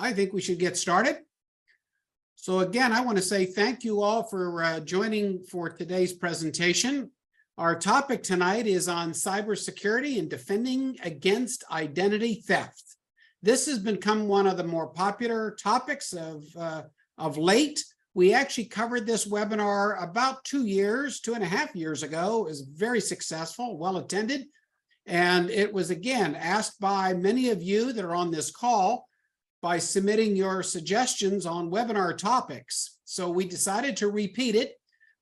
I think we should get started. So again, I want to say thank you all for joining for today's presentation. Our topic tonight is on cybersecurity and defending against identity theft. This has become one of the more popular topics of late. We actually covered this webinar about 2.5 years ago. It was very successful, well attended. And it was again asked by many of you that are on this call by submitting your suggestions on webinar topics. So we decided to repeat it,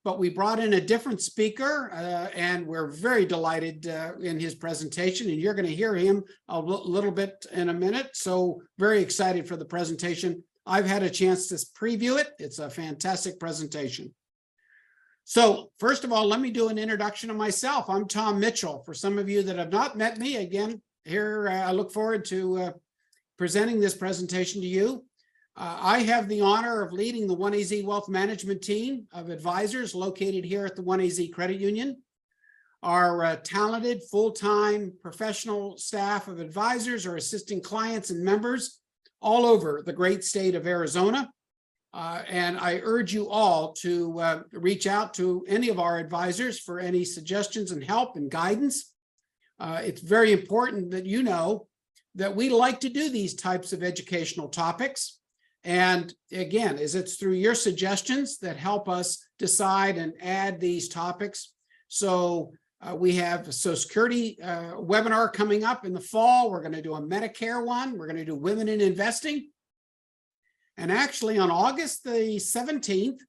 but we brought in a different speaker and we're very delighted in his presentation, and you're going to hear him a little bit in a minute. So very excited for the presentation. I've had a chance to preview it. It's a fantastic presentation. So first of all, let me do an introduction of myself. I'm Tom Mitchell. For some of you that have not met me, again, here I look forward to presenting this presentation to you. I have the honor of leading the OneAZ Wealth Management team of advisors located here at the OneAZ Credit Union. Our talented full-time professional staff of advisors are assisting clients and members all over the great state of Arizona. And I urge you all to reach out to any of our advisors for any suggestions and help and guidance. It's very important that you know that we like to do these types of educational topics. And again, it's through your suggestions that help us decide and add these topics. So we have a Social Security webinar coming up in the fall. We're going to do a Medicare one. We're going to do women in investing. And actually on August the 17th,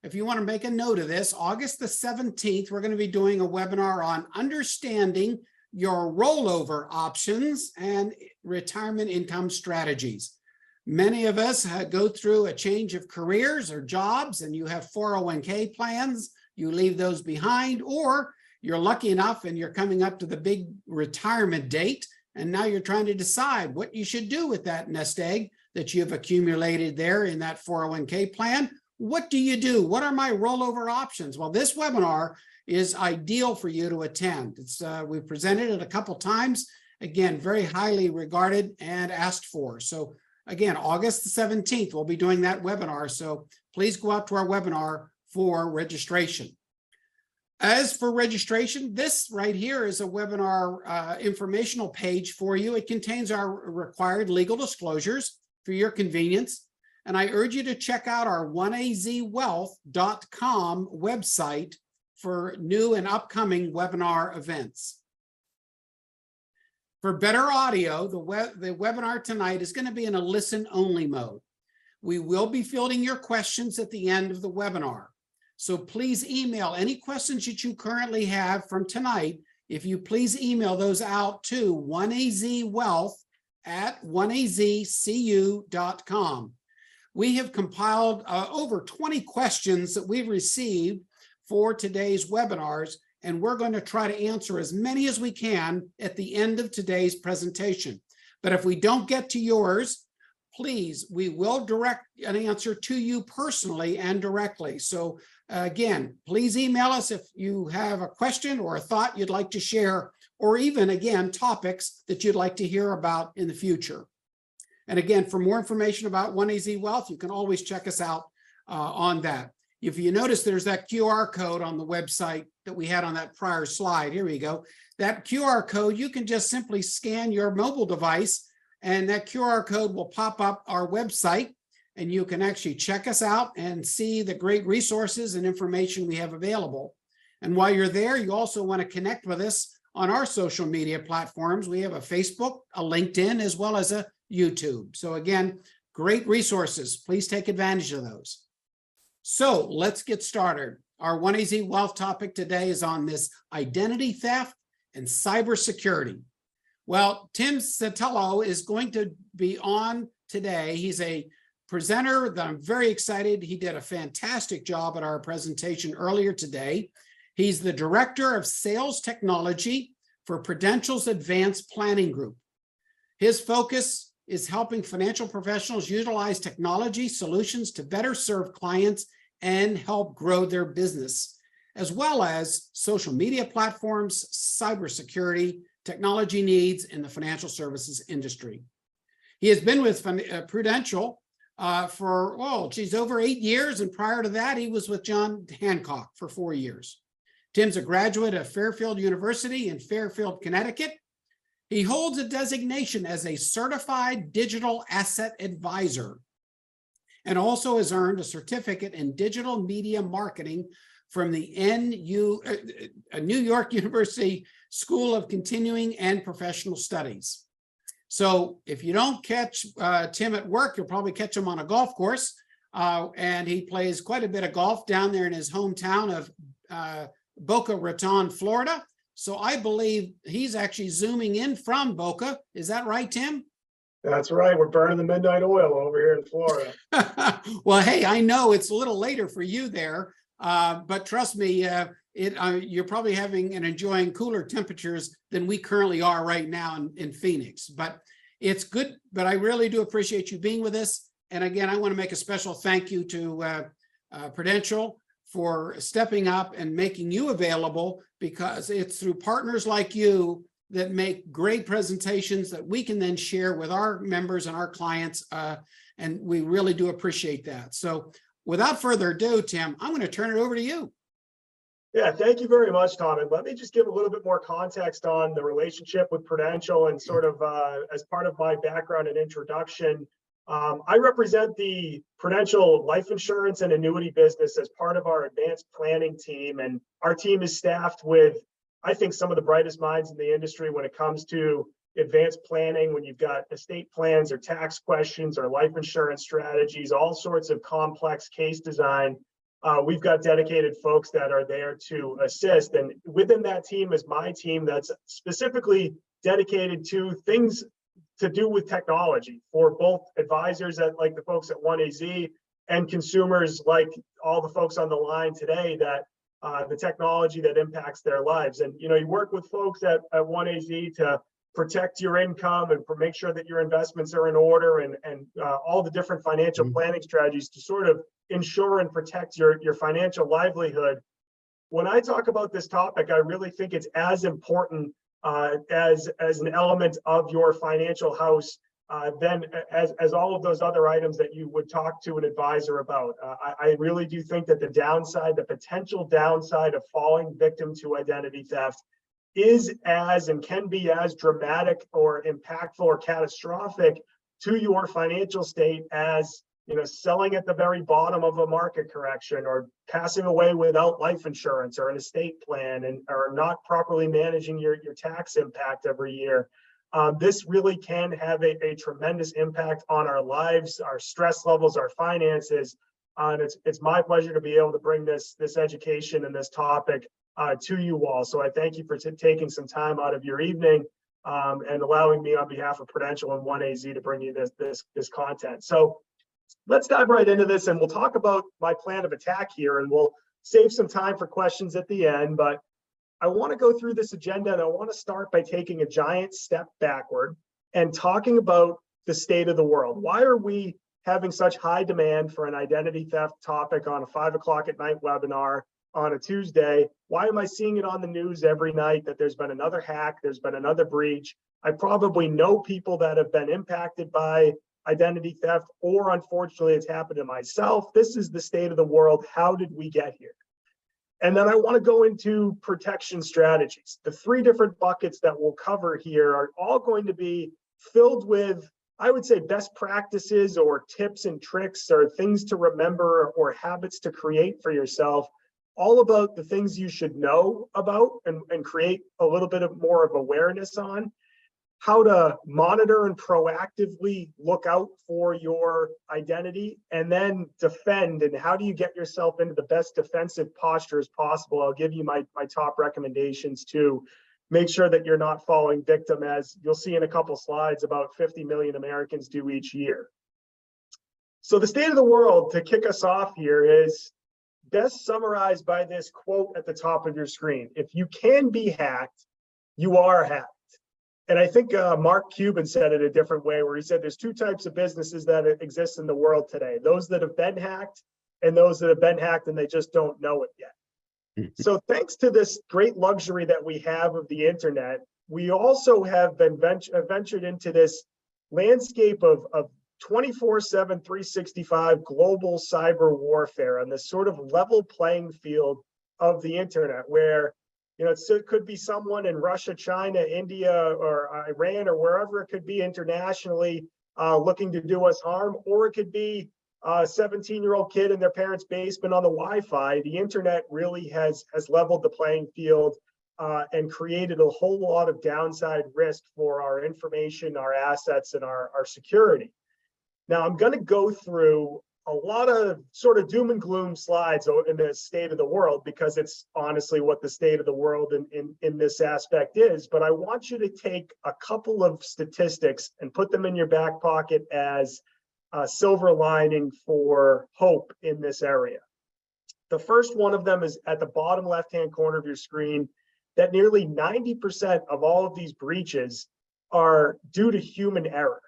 if you want to make a note of this, August the 17th, we're going to be doing a webinar on understanding your rollover options and retirement income strategies. Many of us go through a change of careers or jobs, and you have 401k plans. You leave those behind, or you're lucky enough and you're coming up to the big retirement date, and now you're trying to decide what you should do with that nest egg that you've accumulated there in that 401k plan. What do you do? What are my rollover options? Well, this webinar is ideal for you to attend. We've presented it a couple times. Again, very highly regarded and asked for. So again, August the 17th, we'll be doing that webinar. So please go out to our webinar for registration. As for registration, this right here is a webinar informational page for you. It contains our required legal disclosures for your convenience. And I urge you to check out our OneAZwealth.com website for new and upcoming webinar events. For better audio, the webinar tonight is going to be in a listen-only mode. We will be fielding your questions at the end of the webinar. So please email any questions that you currently have from tonight. If you please email those out to oneazwealth@oneazcu.com. We have compiled over 20 questions that we've received for today's webinars, and we're going to try to answer as many as we can at the end of today's presentation. But if we don't get to yours, please, we will direct an answer to you personally and directly. So again, please email us if you have a question or a thought you'd like to share, or even, again, topics that you'd like to hear about in the future. And again, for more information about OneAZ Wealth, you can always check us out on that. If you notice, there's that QR code on the website that we had on that prior slide. Here we go. That QR code, you can just simply scan your mobile device, and that QR code will pop up our website, and you can actually check us out and see the great resources and information we have available. And while you're there, you also want to connect with us on our social media platforms. We have a Facebook, a LinkedIn, as well as a YouTube. So again, great resources. Please take advantage of those. So let's get started. Our OneAZ Wealth topic today is on this identity theft and cybersecurity. Well, Tim Sotelo is going to be on today. He's a presenter that I'm very excited. He did a fantastic job at our presentation earlier today. He's the Director of Sales Technology for Prudential's Advanced Planning Group. His focus is helping financial professionals utilize technology solutions to better serve clients and help grow their business, as well as social media platforms, cybersecurity, technology needs in the financial services industry. He has been with Prudential for, over 8 years. And prior to that, he was with John Hancock for 4 years. Tim's a graduate of Fairfield University in Fairfield, Connecticut. He holds a designation as a certified digital asset advisor and also has earned a certificate in digital media marketing from the New York University School of Continuing and Professional Studies. So if you don't catch Tim at work, you'll probably catch him on a golf course. And he plays quite a bit of golf down there in his hometown of Boca Raton, Florida. So I believe he's actually zooming in from Boca. Is that right, Tim? That's right. We're burning the midnight oil over here in Florida. Well, hey, I know it's a little later for you there, but trust me, you're probably having and enjoying cooler temperatures than we currently are right now in Phoenix. But it's good. But I really do appreciate you being with us. And again, I want to make a special thank you to Prudential for stepping up and making you available, because it's through partners like you that make great presentations that we can then share with our members and our clients. And we really do appreciate that. So without further ado, Tim, I'm going to turn it over to you. Yeah, thank you very much, Tom. And let me just give a little bit more context on the relationship with Prudential and sort of as part of my background and introduction. I represent the Prudential life insurance and annuity business as part of our advanced planning team. And our team is staffed with, I think, some of the brightest minds in the industry when it comes to advanced planning, when you've got estate plans or tax questions or life insurance strategies, all sorts of complex case design. We've got dedicated folks that are there to assist. And within that team is my team that's specifically dedicated to things to do with technology for both advisors like the folks at OneAZ and consumers like all the folks on the line today that the technology that impacts their lives. And, you work with folks at OneAZ to protect your income and make sure that your investments are in order and all the different financial planning strategies to sort of ensure and protect your financial livelihood. When I talk about this topic, I really think it's as important as an element of your financial house then as all of those other items that you would talk to an advisor about. I really do think that the potential downside of falling victim to identity theft is as and can be as dramatic or impactful or catastrophic to your financial state as selling at the very bottom of a market correction, or passing away without life insurance or an estate plan, or not properly managing your tax impact every year. This really can have a tremendous impact on our lives, our stress levels, our finances. And it's my pleasure to be able to bring this education and this topic to you all. So I thank you for taking some time out of your evening and allowing me on behalf of Prudential and OneAZ to bring you this content. So let's dive right into this, and we'll talk about my plan of attack here, and we'll save some time for questions at the end. But I want to go through this agenda, and I want to start by taking a giant step backward and talking about the state of the world. Why are we having such high demand for an identity theft topic on a 5 o'clock at night webinar on a Tuesday? Why am I seeing it on the news every night that there's been another hack, there's been another breach? I probably know people that have been impacted by identity theft, or unfortunately it's happened to myself. This is the state of the world. How did we get here? And then I want to go into protection strategies. The 3 different buckets that we'll cover here are all going to be filled with, I would say, best practices or tips and tricks or things to remember or habits to create for yourself, all about the things you should know about and create a little bit of more of awareness on, how to monitor and proactively look out for your identity, and then defend, and how do you get yourself into the best defensive posture as possible. I'll give you my top recommendations to make sure that you're not falling victim, as you'll see in a couple slides, about 50 million Americans do each year. So the state of the world, to kick us off here, is best summarized by this quote at the top of your screen. If you can be hacked, you are hacked. And I think Mark Cuban said it a different way, where he said there's 2 types of businesses that exist in the world today: those that have been hacked and those that have been hacked and they just don't know it yet. So thanks to this great luxury that we have of the internet, we also have been ventured into this landscape of 24/7, 365 global cyber warfare on this sort of level playing field of the internet, where it could be someone in Russia, China, India, or Iran, or wherever it could be internationally looking to do us harm, or it could be a 17-year-old kid in their parents' basement on the Wi-Fi. The internet really has leveled the playing field and created a whole lot of downside risk for our information, our assets, and our security. Now, I'm going to go through a lot of sort of doom and gloom slides in the state of the world, because it's honestly what the state of the world in this aspect is. But I want you to take a couple of statistics and put them in your back pocket as a silver lining for hope in this area. The first one of them is at the bottom left-hand corner of your screen, that nearly 90% of all of these breaches are due to human error.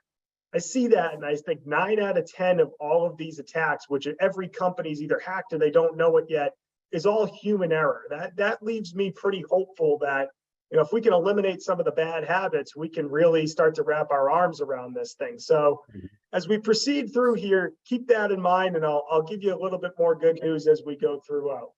I see that, and I think 9 out of 10 of all of these attacks, which every company's either hacked or they don't know it yet, is all human error. That leaves me pretty hopeful that if we can eliminate some of the bad habits, we can really start to wrap our arms around this thing. So as we proceed through here, keep that in mind, and I'll give you a little bit more good news as we go throughout.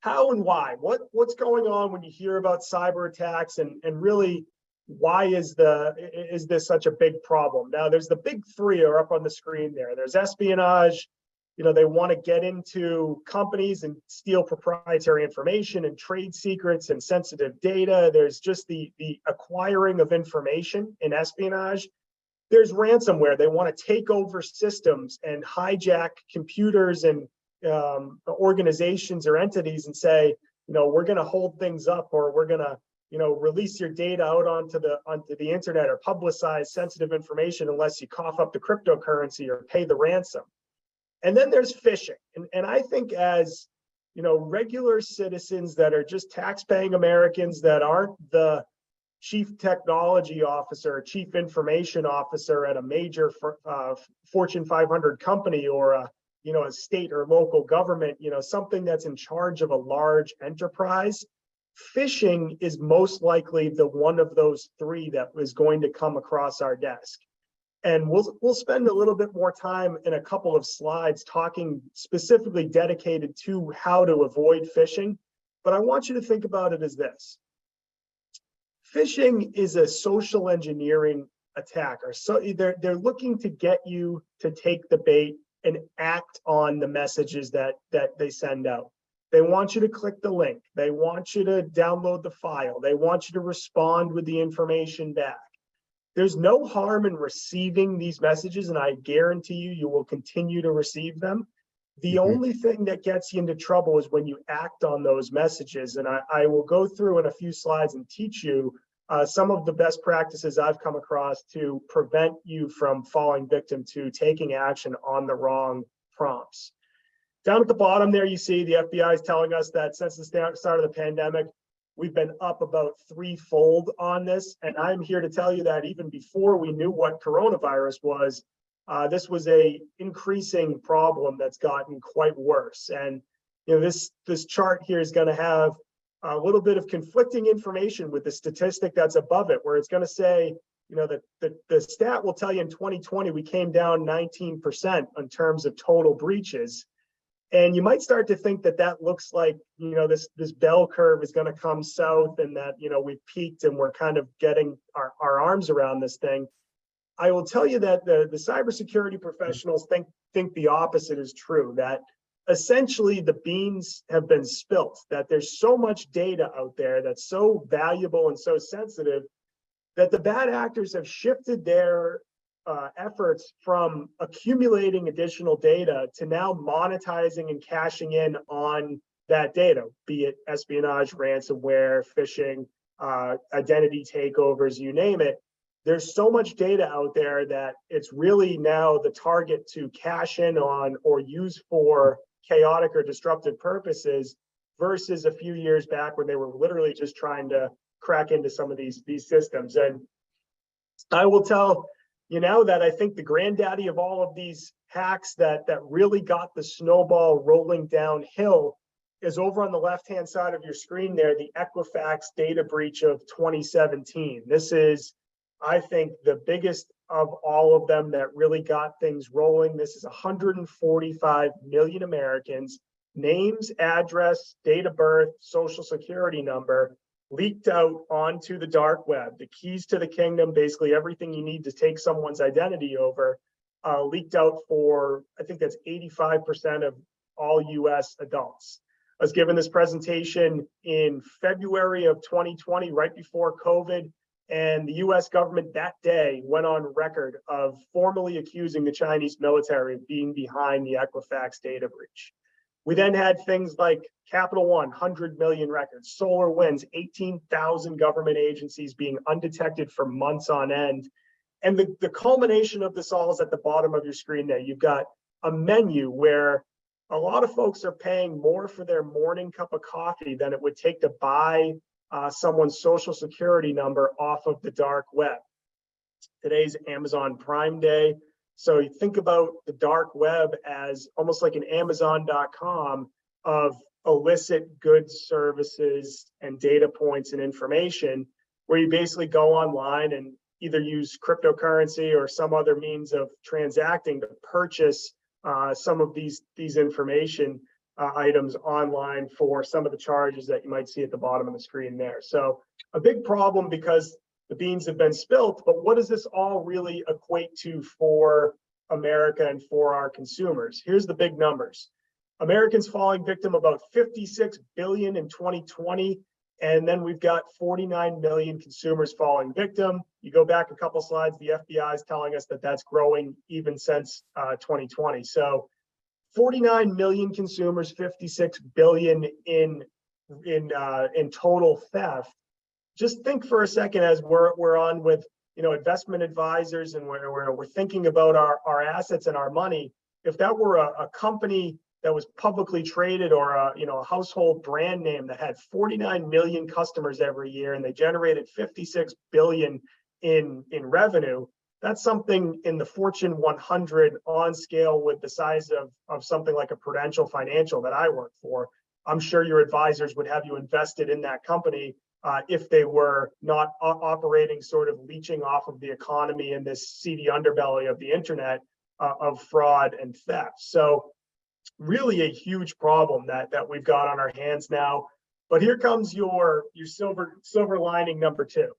How and why? What's going on when you hear about cyber attacks, and really, why is this such a big problem? Now, there's the big three are up on the screen there. There's espionage. They want to get into companies and steal proprietary information and trade secrets and sensitive data. There's just the acquiring of information in espionage. There's ransomware. They want to take over systems and hijack computers and organizations or entities and say, we're going to hold things up, or we're going to release your data out onto the internet, or publicize sensitive information unless you cough up the cryptocurrency or pay the ransom. And then there's phishing. And I think as regular citizens that are just tax-paying Americans that aren't the chief technology officer, chief information officer at a major Fortune 500 company, or a state or local government, something that's in charge of a large enterprise, phishing is most likely the one of those three that is going to come across our desk. And we'll spend a little bit more time in a couple of slides talking specifically dedicated to how to avoid phishing. But I want you to think about it as this. Phishing is a social engineering attack. So they're looking to get you to take the bait and act on the messages that they send out. They want you to click the link. They want you to download the file. They want you to respond with the information back. There's no harm in receiving these messages, and I guarantee you will continue to receive them. The only thing that gets you into trouble is when you act on those messages. And I will go through in a few slides and teach you some of the best practices I've come across to prevent you from falling victim to taking action on the wrong prompts. Down at the bottom there, you see the FBI is telling us that since the start of the pandemic, we've been up about threefold on this. And I'm here to tell you that even before we knew what coronavirus was, this was a increasing problem that's gotten quite worse. And this chart here is going to have a little bit of conflicting information with the statistic that's above it, where it's going to say, the stat will tell you in 2020 we came down 19% in terms of total breaches. And you might start to think that looks like, this bell curve is going to come south, and that, we've peaked and we're kind of getting our arms around this thing. I will tell you that the cybersecurity professionals think the opposite is true, that essentially the beans have been spilt, that there's so much data out there that's so valuable and so sensitive that the bad actors have shifted their efforts from accumulating additional data to now monetizing and cashing in on that data, be it espionage, ransomware, phishing, identity takeovers, you name it. There's so much data out there that it's really now the target to cash in on or use for chaotic or disruptive purposes, versus a few years back when they were literally just trying to crack into some of these systems. And I will tell you now that I think the granddaddy of all of these hacks that really got the snowball rolling downhill is over on the left-hand side of your screen there, the Equifax data breach of 2017. This is, I think, the biggest of all of them that really got things rolling. This is 145 million Americans, names, address, date of birth, social security number, leaked out onto the dark web. The keys to the kingdom, basically everything you need to take someone's identity over, leaked out for, I think that's 85% of all US adults. I was given this presentation in February of 2020, right before COVID, and the US government that day went on record of formally accusing the Chinese military of being behind the Equifax data breach. We then had things like Capital One, 100 million records, SolarWinds, 18,000 government agencies being undetected for months on end. And the culmination of this all is at the bottom of your screen there. You've got a menu where a lot of folks are paying more for their morning cup of coffee than it would take to buy someone's social security number off of the dark web. Today's Amazon Prime Day. So you think about the dark web as almost like an Amazon.com of illicit goods, services, and data points and information, where you basically go online and either use cryptocurrency or some other means of transacting to purchase some of these information items online for some of the charges that you might see at the bottom of the screen there. So a big problem because the beans have been spilt, but what does this all really equate to for America and for our consumers? Here's the big numbers. Americans falling victim about 56 billion in 2020, and then we've got 49 million consumers falling victim. You go back a couple slides, the FBI is telling us that that's growing even since 2020. So 49 million consumers, 56 billion in total theft. Just think for a second as we're on with investment advisors and we're thinking about our assets and our money. If that were a company that was publicly traded or a household brand name that had 49 million customers every year and they generated 56 billion in revenue, that's something in the Fortune 100 on scale with the size of something like a Prudential Financial that I work for. I'm sure your advisors would have you invested in that company if they were not operating sort of leeching off of the economy in this seedy underbelly of the internet of fraud and theft. So really a huge problem that we've got on our hands now. But here comes your silver lining number two.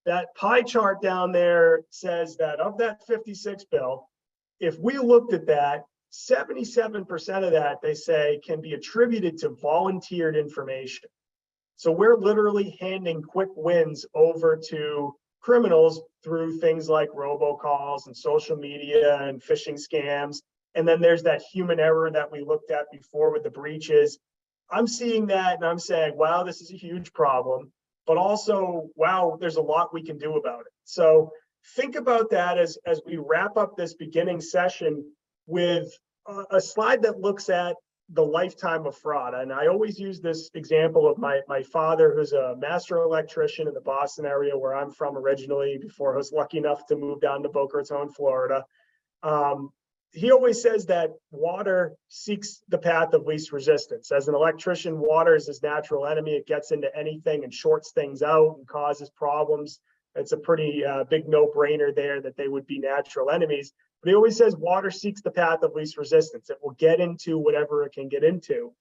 That pie chart down there says that of that 56 bill, if we looked at that, 77% of that, they say, can be attributed to volunteered information. So we're literally handing quick wins over to criminals through things like robocalls and social media and phishing scams. And then there's that human error that we looked at before with the breaches. I'm seeing that and I'm saying, wow, this is a huge problem, but also, wow, there's a lot we can do about it. So think about that as we wrap up this beginning session with a slide that looks at the lifetime of fraud. And I always use this example of my father, who's a master electrician in the Boston area where I'm from originally, before I was lucky enough to move down to Boca Raton, Florida. He always says that water seeks the path of least resistance. As an electrician, water is his natural enemy. It gets into anything and shorts things out and causes problems. It's a pretty big no-brainer there that they would be natural enemies. But he always says water seeks the path of least resistance. It will get into whatever it can get into.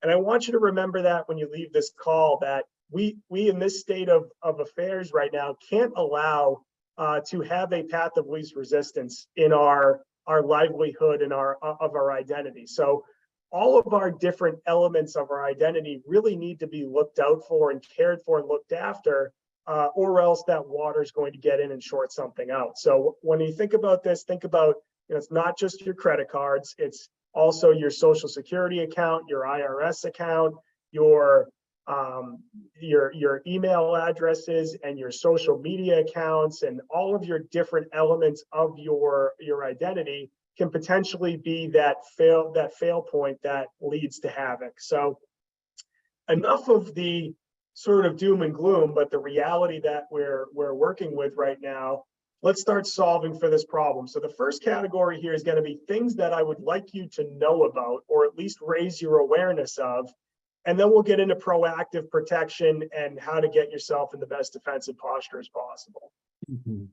And I want you to remember that when you leave this call, that we in this state of affairs right now can't allow to have a path of least resistance in our livelihood and our identity. So all of our different elements of our identity really need to be looked out for and cared for and looked after, or else that water is going to get in and short something out. So when you think about this, think about, it's not just your credit cards, it's also your social security account, your IRS account, your email addresses and your social media accounts, and all of your different elements of your identity can potentially be that fail point that leads to havoc. So enough of the sort of doom and gloom, but the reality that we're working with right now. Let's start solving for this problem. So the first category here is going to be things that I would like you to know about, or at least raise your awareness of. And then we'll get into proactive protection and how to get yourself in the best defensive posture as possible. Mm-hmm.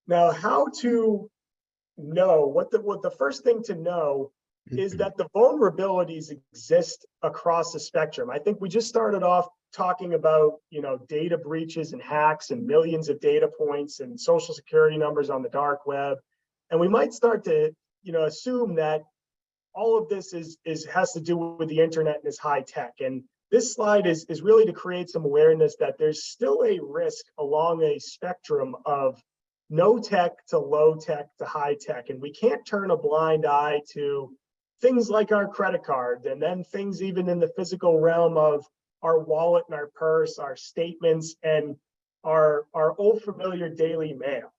Now, how to know what the first thing to know is that the vulnerabilities exist across the spectrum. I think we just started off talking about, data breaches and hacks and millions of data points and social security numbers on the dark web. And we might start to, assume that all of this has to do with the internet and is high tech. And this slide is really to create some awareness that there's still a risk along a spectrum of no tech to low tech to high tech. And we can't turn a blind eye to things like our credit card, and then things even in the physical realm of our wallet and our purse, our statements, and our old familiar daily mail.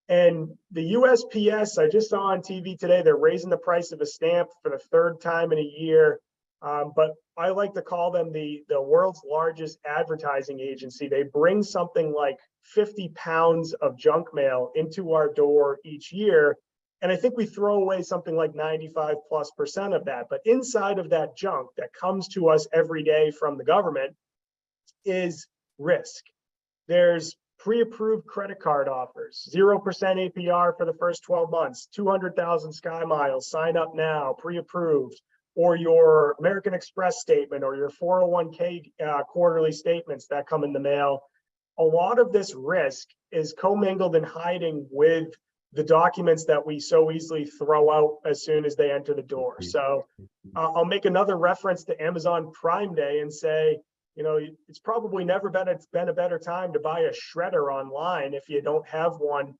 And the USPS, I just saw on TV today, they're raising the price of a stamp for the third time in a year. But I like to call them the world's largest advertising agency. They bring something like 50 pounds of junk mail into our door each year. And I think we throw away something like 95+% of that. But inside of that junk that comes to us every day from the government is risk. There's pre-approved credit card offers, 0% APR for the first 12 months, 200,000 Sky Miles, sign up now, pre-approved, or your American Express statement or your 401k quarterly statements that come in the mail. A lot of this risk is commingled and hiding with the documents that we so easily throw out as soon as they enter the door. So I'll make another reference to Amazon Prime Day and say, it's probably never been a better time to buy a shredder online if you don't have one.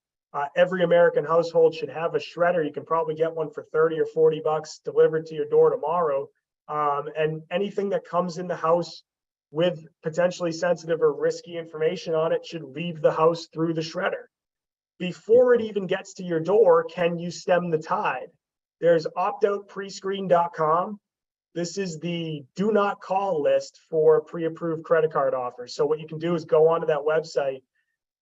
Every American household should have a shredder. You can probably get one for 30 or 40 bucks delivered to your door tomorrow. And anything that comes in the house with potentially sensitive or risky information on it should leave the house through the shredder. Before it even gets to your door, can you stem the tide? There's optoutprescreen.com. This is the do not call list for pre-approved credit card offers. So what you can do is go onto that website,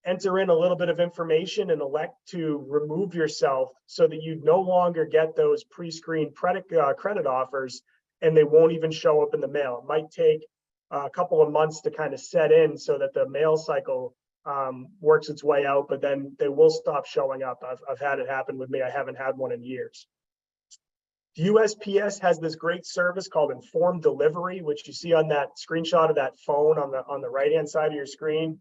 enter in a little bit of information, and elect to remove yourself so that you no longer get those pre-screened credit offers, and they won't even show up in the mail. It might take a couple of months to kind of set in so that the mail cycle works its way out, but then they will stop showing up. I've had it happen with me. I haven't had one in years. The USPS has this great service called Informed Delivery, which you see on that screenshot of that phone on the right-hand side of your screen.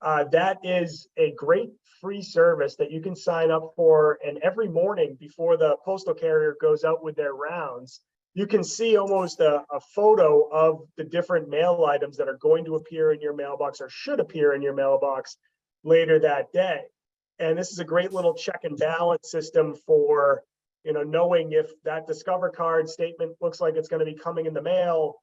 That is a great free service that you can sign up for, and every morning before the postal carrier goes out with their rounds, you can see almost a photo of the different mail items that are going to appear in your mailbox or should appear in your mailbox later that day. And this is a great little check and balance system for, knowing if that Discover card statement looks like it's going to be coming in the mail,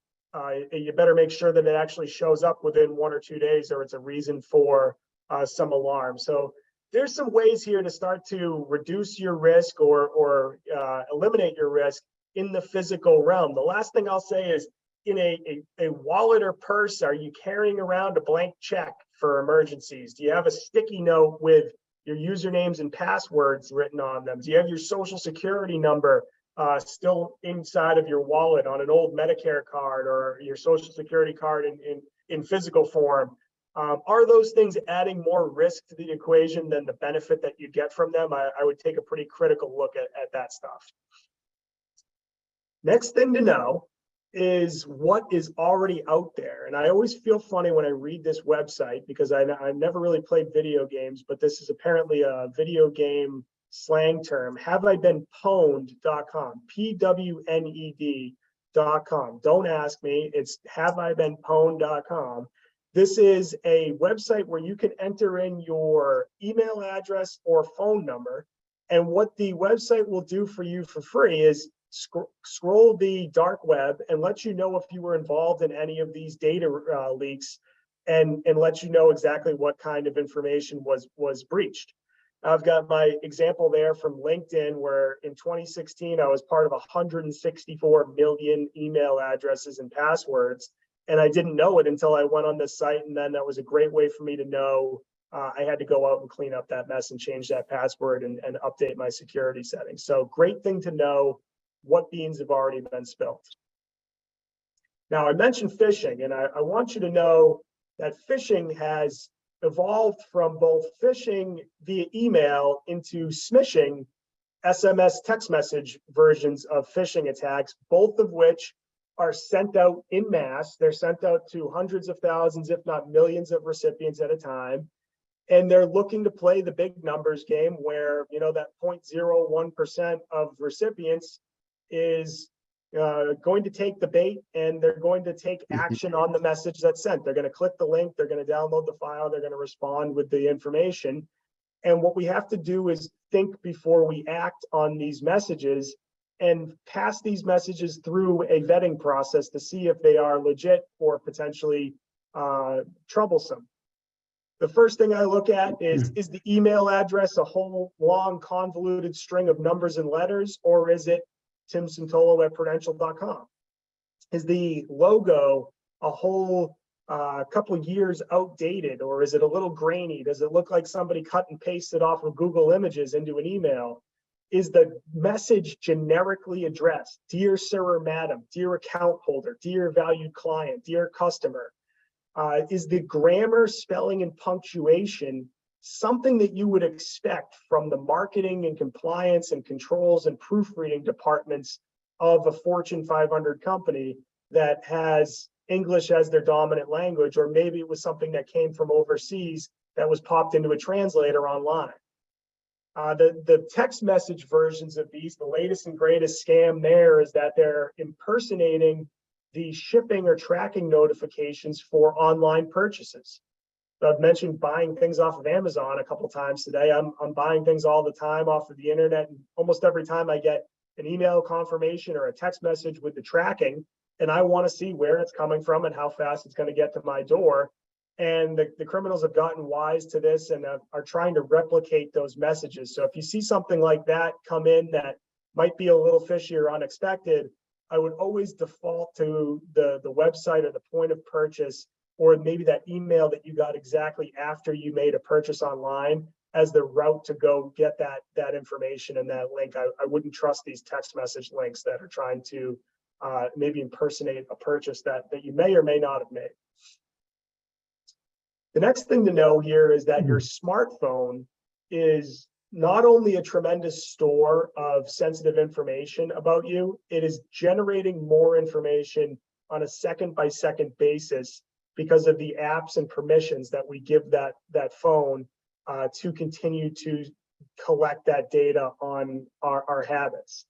you better make sure that it actually shows up within 1 or 2 days, or it's a reason for some alarm. So there's some ways here to start to reduce your risk or eliminate your risk in the physical realm. The last thing I'll say is, in a wallet or purse, are you carrying around a blank check for emergencies? Do you have a sticky note with your usernames and passwords written on them? Do you have your social security number still inside of your wallet on an old Medicare card, or your social security card in physical form? Are those things adding more risk to the equation than the benefit that you get from them? I would take a pretty critical look at that stuff. Next thing to know is what is already out there. And I always feel funny when I read this website, because I've never really played video games, but this is apparently a video game slang term. HaveIBeenPwned.com, PWNED.com. Don't ask me, it's HaveIBeenPwned.com. This is a website where you can enter in your email address or phone number. And what the website will do for you for free is scroll the dark web and let you know if you were involved in any of these data leaks, and let you know exactly what kind of information was breached. I've got my example there from LinkedIn, where in 2016, I was part of 164 million email addresses and passwords. And I didn't know it until I went on this site. And then that was a great way for me to know I had to go out and clean up that mess and change that password and update my security settings. So great thing to know what beans have already been spilled. Now, I mentioned phishing, and I want you to know that phishing has evolved from both phishing via email into smishing, SMS text message versions of phishing attacks, both of which are sent out in mass. They're sent out to hundreds of thousands, if not millions of recipients at a time. And they're looking to play the big numbers game where, that 0.01% of recipients is going to take the bait, and they're going to take action on the message that's sent. They're going to click the link, they're going to download the file, they're going to respond with the information. And what we have to do is think before we act on these messages and pass these messages through a vetting process to see if they are legit or potentially troublesome. The first thing I look at is the email address a whole long convoluted string of numbers and letters, or is it timsantolo@prudential.com? Is the logo a whole couple of years outdated, or is it a little grainy? Does it look like somebody cut and pasted off of Google Images into an email? Is the message generically addressed? Dear sir or madam, dear account holder, dear valued client, dear customer. Is the grammar, spelling, and punctuation something that you would expect from the marketing and compliance and controls and proofreading departments of a Fortune 500 company that has English as their dominant language? Or maybe it was something that came from overseas that was popped into a translator online. The text message versions of these, the latest and greatest scam there is that they're impersonating the shipping or tracking notifications for online purchases. So I've mentioned buying things off of Amazon a couple times today. I'm buying things all the time off of the internet, and almost every time I get an email confirmation or a text message with the tracking, and I want to see where it's coming from and how fast it's going to get to my door. And the criminals have gotten wise to this and are trying to replicate those messages. So if you see something like that come in that might be a little fishy or unexpected, I would always default to the website or the point of purchase, or maybe that email that you got exactly after you made a purchase online as the route to go get that information and that link. I wouldn't trust these text message links that are trying to maybe impersonate a purchase that you may or may not have made. The next thing to know here is that your smartphone is not only a tremendous store of sensitive information about you, it is generating more information on a second-by-second basis because of the apps and permissions that we give that phone to continue to collect that data on our habits.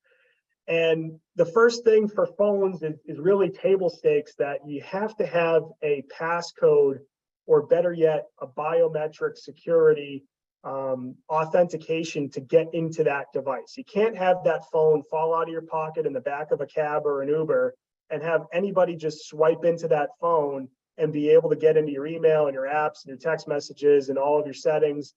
And the first thing for phones is really table stakes, that you have to have a passcode, or better yet, a biometric security authentication to get into that device. You can't have that phone fall out of your pocket in the back of a cab or an Uber and have anybody just swipe into that phone and be able to get into your email and your apps and your text messages and all of your settings.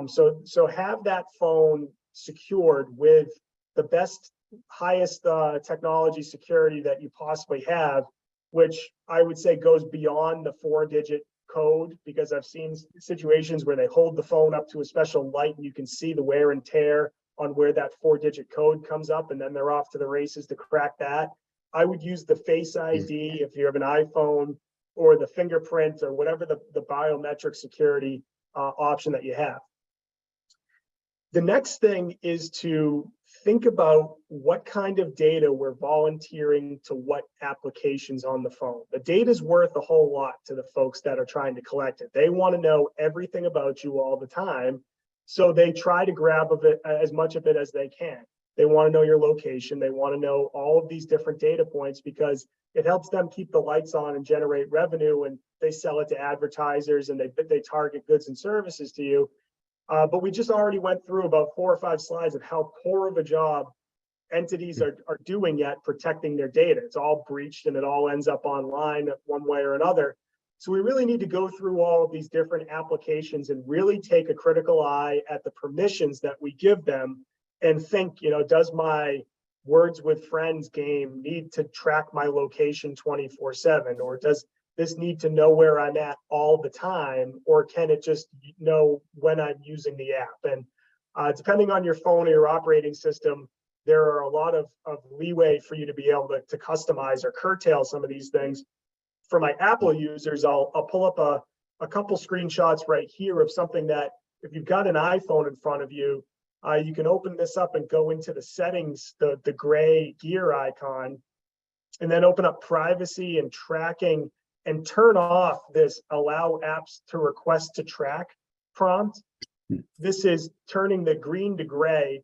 So have that phone secured with the best, highest technology security that you possibly have, which I would say goes beyond the 4-digit code, because I've seen situations where they hold the phone up to a special light and you can see the wear and tear on where that 4-digit code comes up, and then they're off to the races to crack that. I would use the Face ID if you have an iPhone, or the fingerprint, or whatever the biometric security option that you have. The next thing is to think about what kind of data we're volunteering to what applications on the phone. The data is worth a whole lot to the folks that are trying to collect it. They want to know everything about you all the time, so they try to grab of it, as much of it as they can. They want to know your location. They want to know all of these different data points, because it helps them keep the lights on and generate revenue, and they sell it to advertisers and they target goods and services to you. But we just already went through about 4 or 5 slides of how poor of a job entities are doing at protecting their data. It's all breached and it all ends up online one way or another. So we really need to go through all of these different applications and really take a critical eye at the permissions that we give them, and think, does my Words with Friends game need to track my location 24/7, or does this need to know where I'm at all the time, or can it just know when I'm using the app? And depending on your phone or your operating system, there are a lot of leeway for you to be able to customize or curtail some of these things. For my Apple users, I'll pull up a couple screenshots right here of something that if you've got an iPhone in front of you, you can open this up and go into the settings, the gray gear icon, and then open up privacy and tracking and turn off this allow apps to request to track prompt. This is turning the green to gray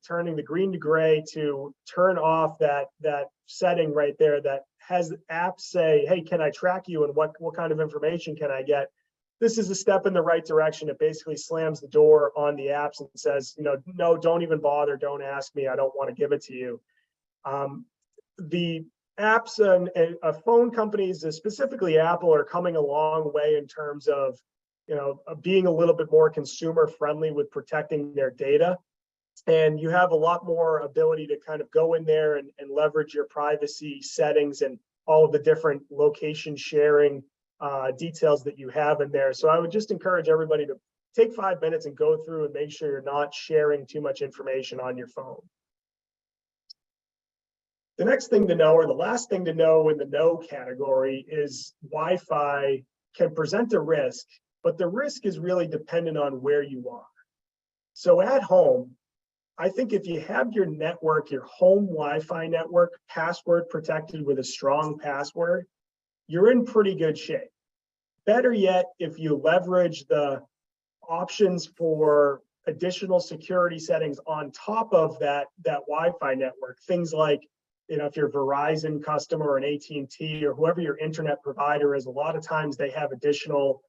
to turn off that setting right there that has apps say, hey, can I track you and what kind of information can I get? This is a step in the right direction. It basically slams the door on the apps and says, no, don't even bother. Don't ask me. I don't want to give it to you. The apps and phone companies, specifically Apple, are coming a long way in terms of being a little bit more consumer friendly with protecting their data. And you have a lot more ability to kind of go in there and leverage your privacy settings and all of the different location sharing details that you have in there. So I would just encourage everybody to take 5 minutes and go through and make sure you're not sharing too much information on your phone. The next thing to know, or the last thing to know in the no category, is Wi-Fi can present a risk, but the risk is really dependent on where you are. So at home, I think if you have your network, your home Wi-Fi network, password protected with a strong password, you're in pretty good shape. Better yet, if you leverage the options for additional security settings on top of that Wi-Fi network, things like, if you're a Verizon customer or an AT&T or whoever your internet provider is, a lot of times they have additional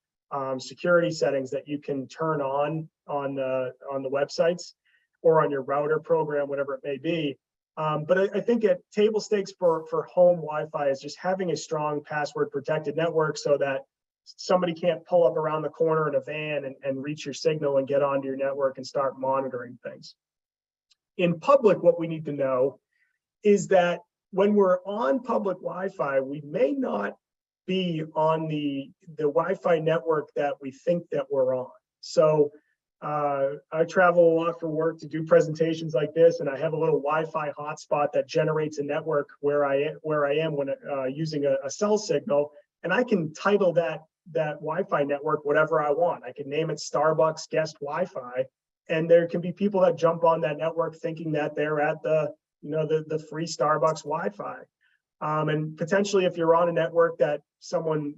security settings that you can turn on the websites or on your router program, whatever it may be. But I think at table stakes for home Wi-Fi is just having a strong password protected network so that somebody can't pull up around the corner in a van and reach your signal and get onto your network and start monitoring things. In public, what we need to know is that when we're on public Wi-Fi, we may not be on the Wi-Fi network that we think that we're on. So I travel a lot for work to do presentations like this, and I have a little Wi-Fi hotspot that generates a network where I am when using a cell signal, and I can title that Wi-Fi network whatever I want. I can name it Starbucks Guest Wi-Fi, and there can be people that jump on that network thinking that they're at the free Starbucks Wi-Fi. And potentially, if you're on a network that someone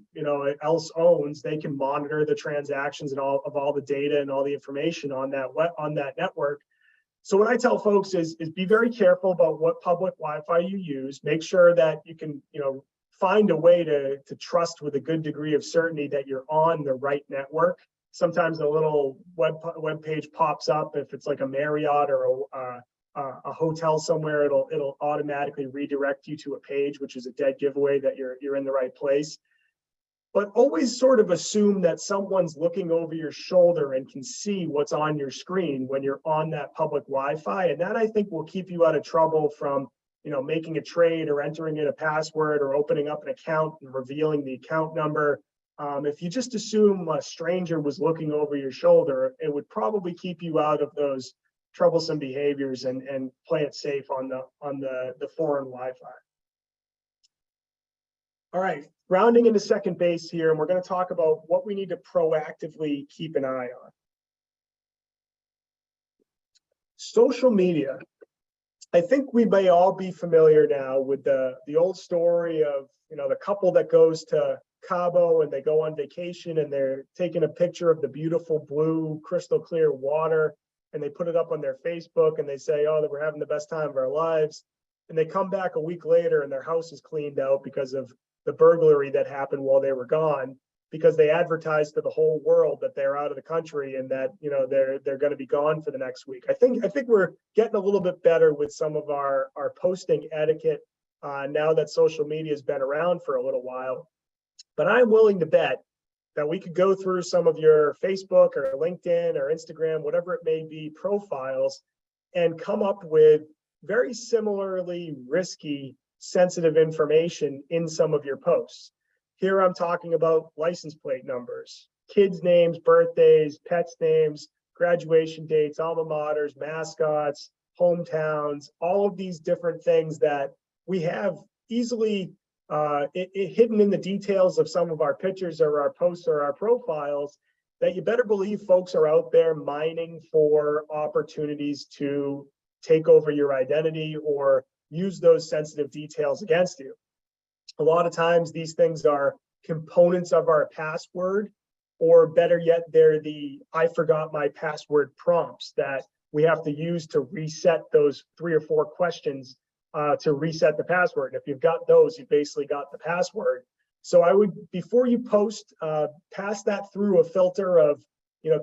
else owns, they can monitor the transactions and all the data and all the information on that network. So what I tell folks is be very careful about what public Wi-Fi you use. Make sure that you can find a way to trust with a good degree of certainty that you're on the right network. Sometimes a little web page pops up if it's like a Marriott or a hotel somewhere. It'll automatically redirect you to a page, which is a dead giveaway that you're in the right place. But always sort of assume that someone's looking over your shoulder and can see what's on your screen when you're on that public Wi-Fi, and that I think will keep you out of trouble from making a trade or entering in a password or opening up an account and revealing the account number. If you just assume a stranger was looking over your shoulder, it would probably keep you out of those troublesome behaviors and play it safe on the foreign Wi-Fi. All right, rounding into second base here, and we're going to talk about what we need to proactively keep an eye on. Social media. I think we may all be familiar now with the old story of the couple that goes to Cabo and they go on vacation and they're taking a picture of the beautiful blue crystal clear water, and they put it up on their Facebook and they say, oh, that we're having the best time of our lives. And they come back a week later and their house is cleaned out because of the burglary that happened while they were gone, because they advertised to the whole world that they're out of the country and that they're going to be gone for the next week. I think we're getting a little bit better with some of our posting etiquette now that social media has been around for a little while. But I'm willing to bet that we could go through some of your Facebook or LinkedIn or Instagram, whatever it may be, profiles, and come up with very similarly risky, sensitive information in some of your posts. Here I'm talking about license plate numbers, kids' names, birthdays, pets' names, graduation dates, alma maters, mascots, hometowns, all of these different things that we have easily hidden in the details of some of our pictures or our posts or our profiles, that you better believe folks are out there mining for opportunities to take over your identity or use those sensitive details against you. A lot of times these things are components of our password, or better yet, they're the "I forgot my password" prompts that we have to use to reset those 3 or 4 questions to reset the password. And if you've got those, you've basically got the password. So I would, before you post, pass that through a filter of,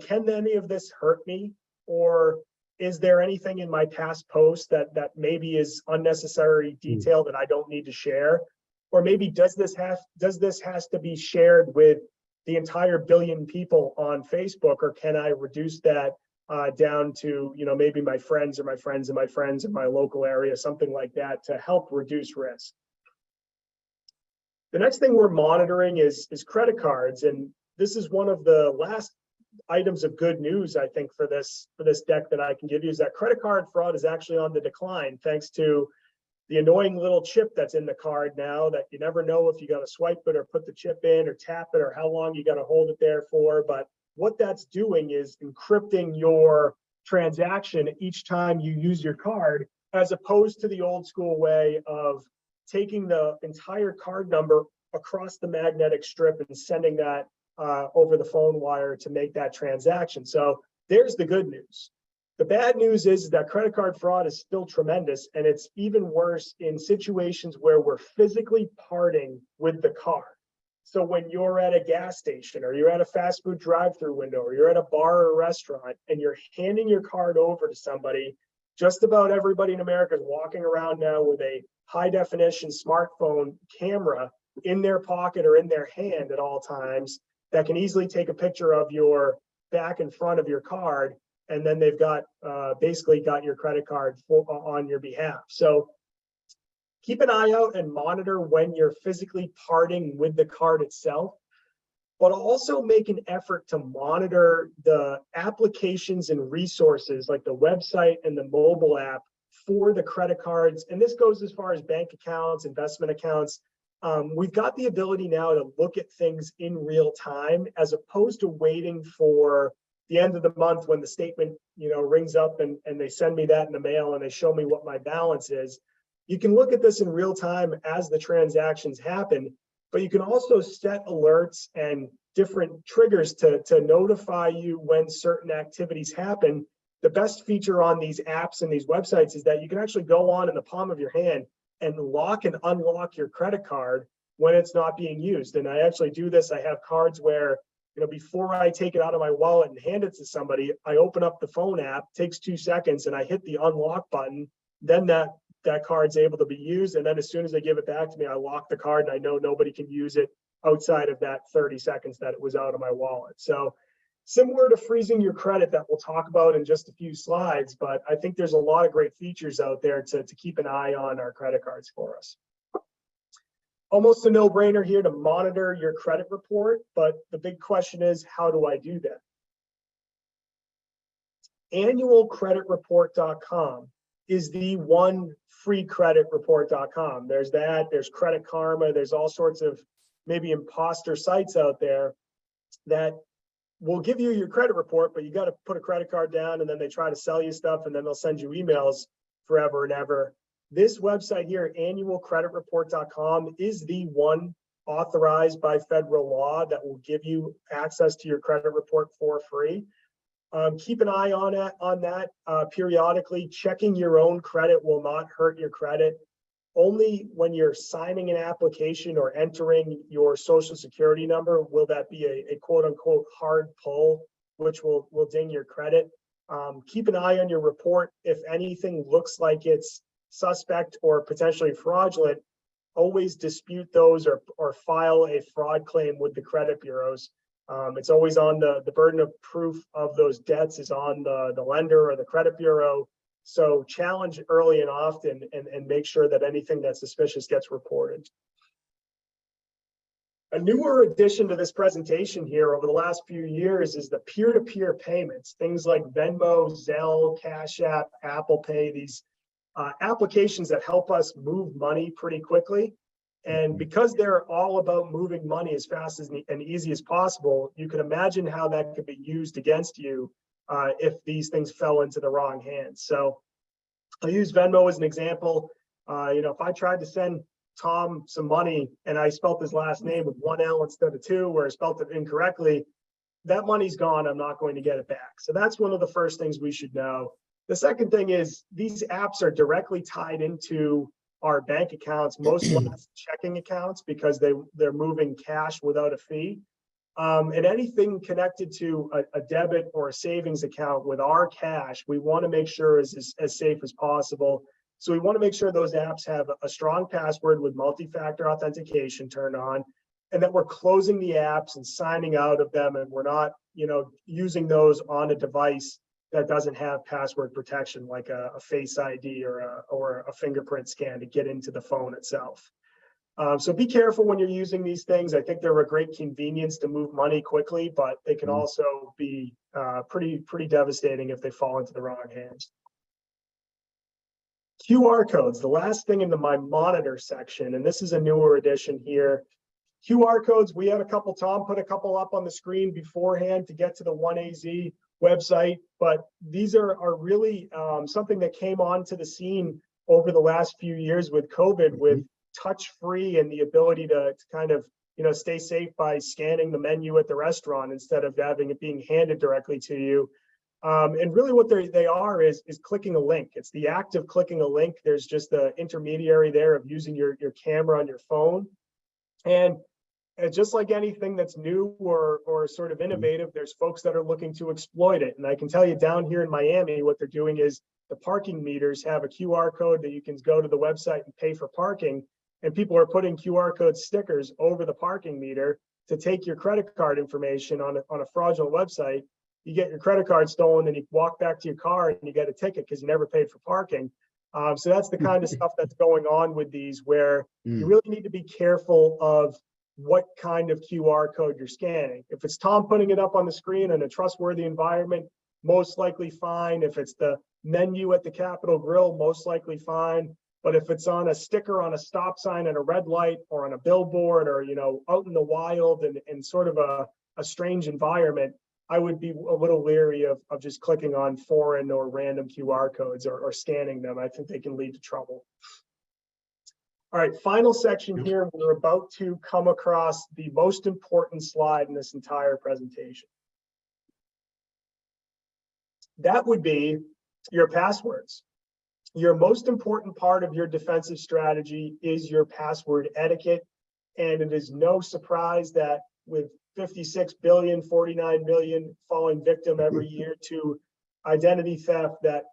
can any of this hurt me? Or is there anything in my past post that maybe is unnecessary detail that I don't need to share? Or maybe does this has to be shared with the entire billion people on Facebook, or can I reduce that down to, maybe my friends or my friends and my friends in my local area, something like that, to help reduce risk. The next thing we're monitoring is credit cards, and this is one of the last items of good news, I think, for this deck that I can give you, is that credit card fraud is actually on the decline, thanks to the annoying little chip that's in the card now that you never know if you got to swipe it or put the chip in or tap it, or how long you got to hold it there for. But what that's doing is encrypting your transaction each time you use your card, as opposed to the old school way of taking the entire card number across the magnetic strip and sending that over the phone wire to make that transaction. So there's the good news. The bad news is that credit card fraud is still tremendous, and it's even worse in situations where we're physically parting with the card. So when you're at a gas station, or you're at a fast food drive-through window, or you're at a bar or a restaurant, and you're handing your card over to somebody, just about everybody in America is walking around now with a high-definition smartphone camera in their pocket or in their hand at all times that can easily take a picture of your back and front of your card, and then they've got basically got your credit card on your behalf. So keep an eye out and monitor when you're physically parting with the card itself, but also make an effort to monitor the applications and resources like the website and the mobile app for the credit cards. And this goes as far as bank accounts, investment accounts. We've got the ability now to look at things in real time, as opposed to waiting for the end of the month when the statement, rings up and they send me that in the mail and they show me what my balance is. You can look at this in real time as the transactions happen, but you can also set alerts and different triggers to notify you when certain activities happen. The best feature on these apps and these websites is that you can actually go on in the palm of your hand and lock and unlock your credit card when it's not being used. And I actually do this. I have cards where, before I take it out of my wallet and hand it to somebody, I open up the phone app, takes 2 seconds, and I hit the unlock button. Then that card's able to be used. And then as soon as they give it back to me, I lock the card, and I know nobody can use it outside of that 30 seconds that it was out of my wallet. So similar to freezing your credit that we'll talk about in just a few slides, but I think there's a lot of great features out there to keep an eye on our credit cards for us. Almost a no-brainer here to monitor your credit report, but the big question is, how do I do that? Annualcreditreport.com is the one free creditreport.com. There's that, there's Credit Karma, there's all sorts of maybe imposter sites out there that will give you your credit report, but you got to put a credit card down, and then they try to sell you stuff, and then they'll send you emails forever and ever. This website here, annualcreditreport.com, is the one authorized by federal law that will give you access to your credit report for free. Keep an eye on that periodically. Checking your own credit will not hurt your credit. Only when you're signing an application or entering your social security number will that be a quote unquote hard pull, which will ding your credit. Keep an eye on your report. If anything looks like it's suspect or potentially fraudulent, always dispute those or file a fraud claim with the credit bureaus. It's always on the burden of proof of those debts is on the lender or the credit bureau. So challenge early and often and make sure that anything that's suspicious gets reported. A newer addition to this presentation here over the last few years is the peer-to-peer payments, things like Venmo, Zelle, Cash App, Apple Pay, these applications that help us move money pretty quickly. And because they're all about moving money as fast as and easy as possible, you can imagine how that could be used against you if these things fell into the wrong hands. So I'll use Venmo as an example. If I tried to send Tom some money and I spelt his last name with one L instead of two, or I spelt it incorrectly, that money's gone. I'm not going to get it back. So that's one of the first things we should know. The second thing is these apps are directly tied into our bank accounts, most checking accounts, because they're moving cash without a fee. And anything connected to a debit or a savings account with our cash, we want to make sure is as safe as possible. So we want to make sure those apps have a strong password with multi-factor authentication turned on, and that we're closing the apps and signing out of them, and we're not, using those on a device that doesn't have password protection, like a Face ID or a fingerprint scan to get into the phone itself. So be careful when you're using these things. I think they're a great convenience to move money quickly, but they can also be pretty devastating if they fall into the wrong hands. QR codes, the last thing in my monitor section, and this is a newer addition here. QR codes, we had a couple, Tom put a couple up on the screen beforehand to get to the OneAZ website, but these are really something that came onto the scene over the last few years with COVID, with touch-free and the ability to kind of stay safe by scanning the menu at the restaurant instead of having it being handed directly to you. And really what they are is clicking a link. It's the act of clicking a link. There's just the intermediary there of using your camera on your phone. And just like anything that's new or sort of innovative, there's folks that are looking to exploit it. And I can tell you down here in Miami, what they're doing is the parking meters have a QR code that you can go to the website and pay for parking. And people are putting QR code stickers over the parking meter to take your credit card information on a fraudulent website. You get your credit card stolen and you walk back to your car and you get a ticket because you never paid for parking. So that's the kind of stuff that's going on with these, where you really need to be careful of what kind of QR code you're scanning. If it's Tom putting it up on the screen in a trustworthy environment, most likely fine. If it's the menu at the Capitol Grill, most likely fine. But if it's on a sticker on a stop sign at a red light or on a billboard or, out in the wild and sort of a strange environment, I would be a little leery of just clicking on foreign or random QR codes or scanning them. I think they can lead to trouble. All right, final section here. We're about to come across the most important slide in this entire presentation. That would be your passwords. Your most important part of your defensive strategy is your password etiquette. And it is no surprise that with 56 billion, 49 million falling victim every year to identity theft, that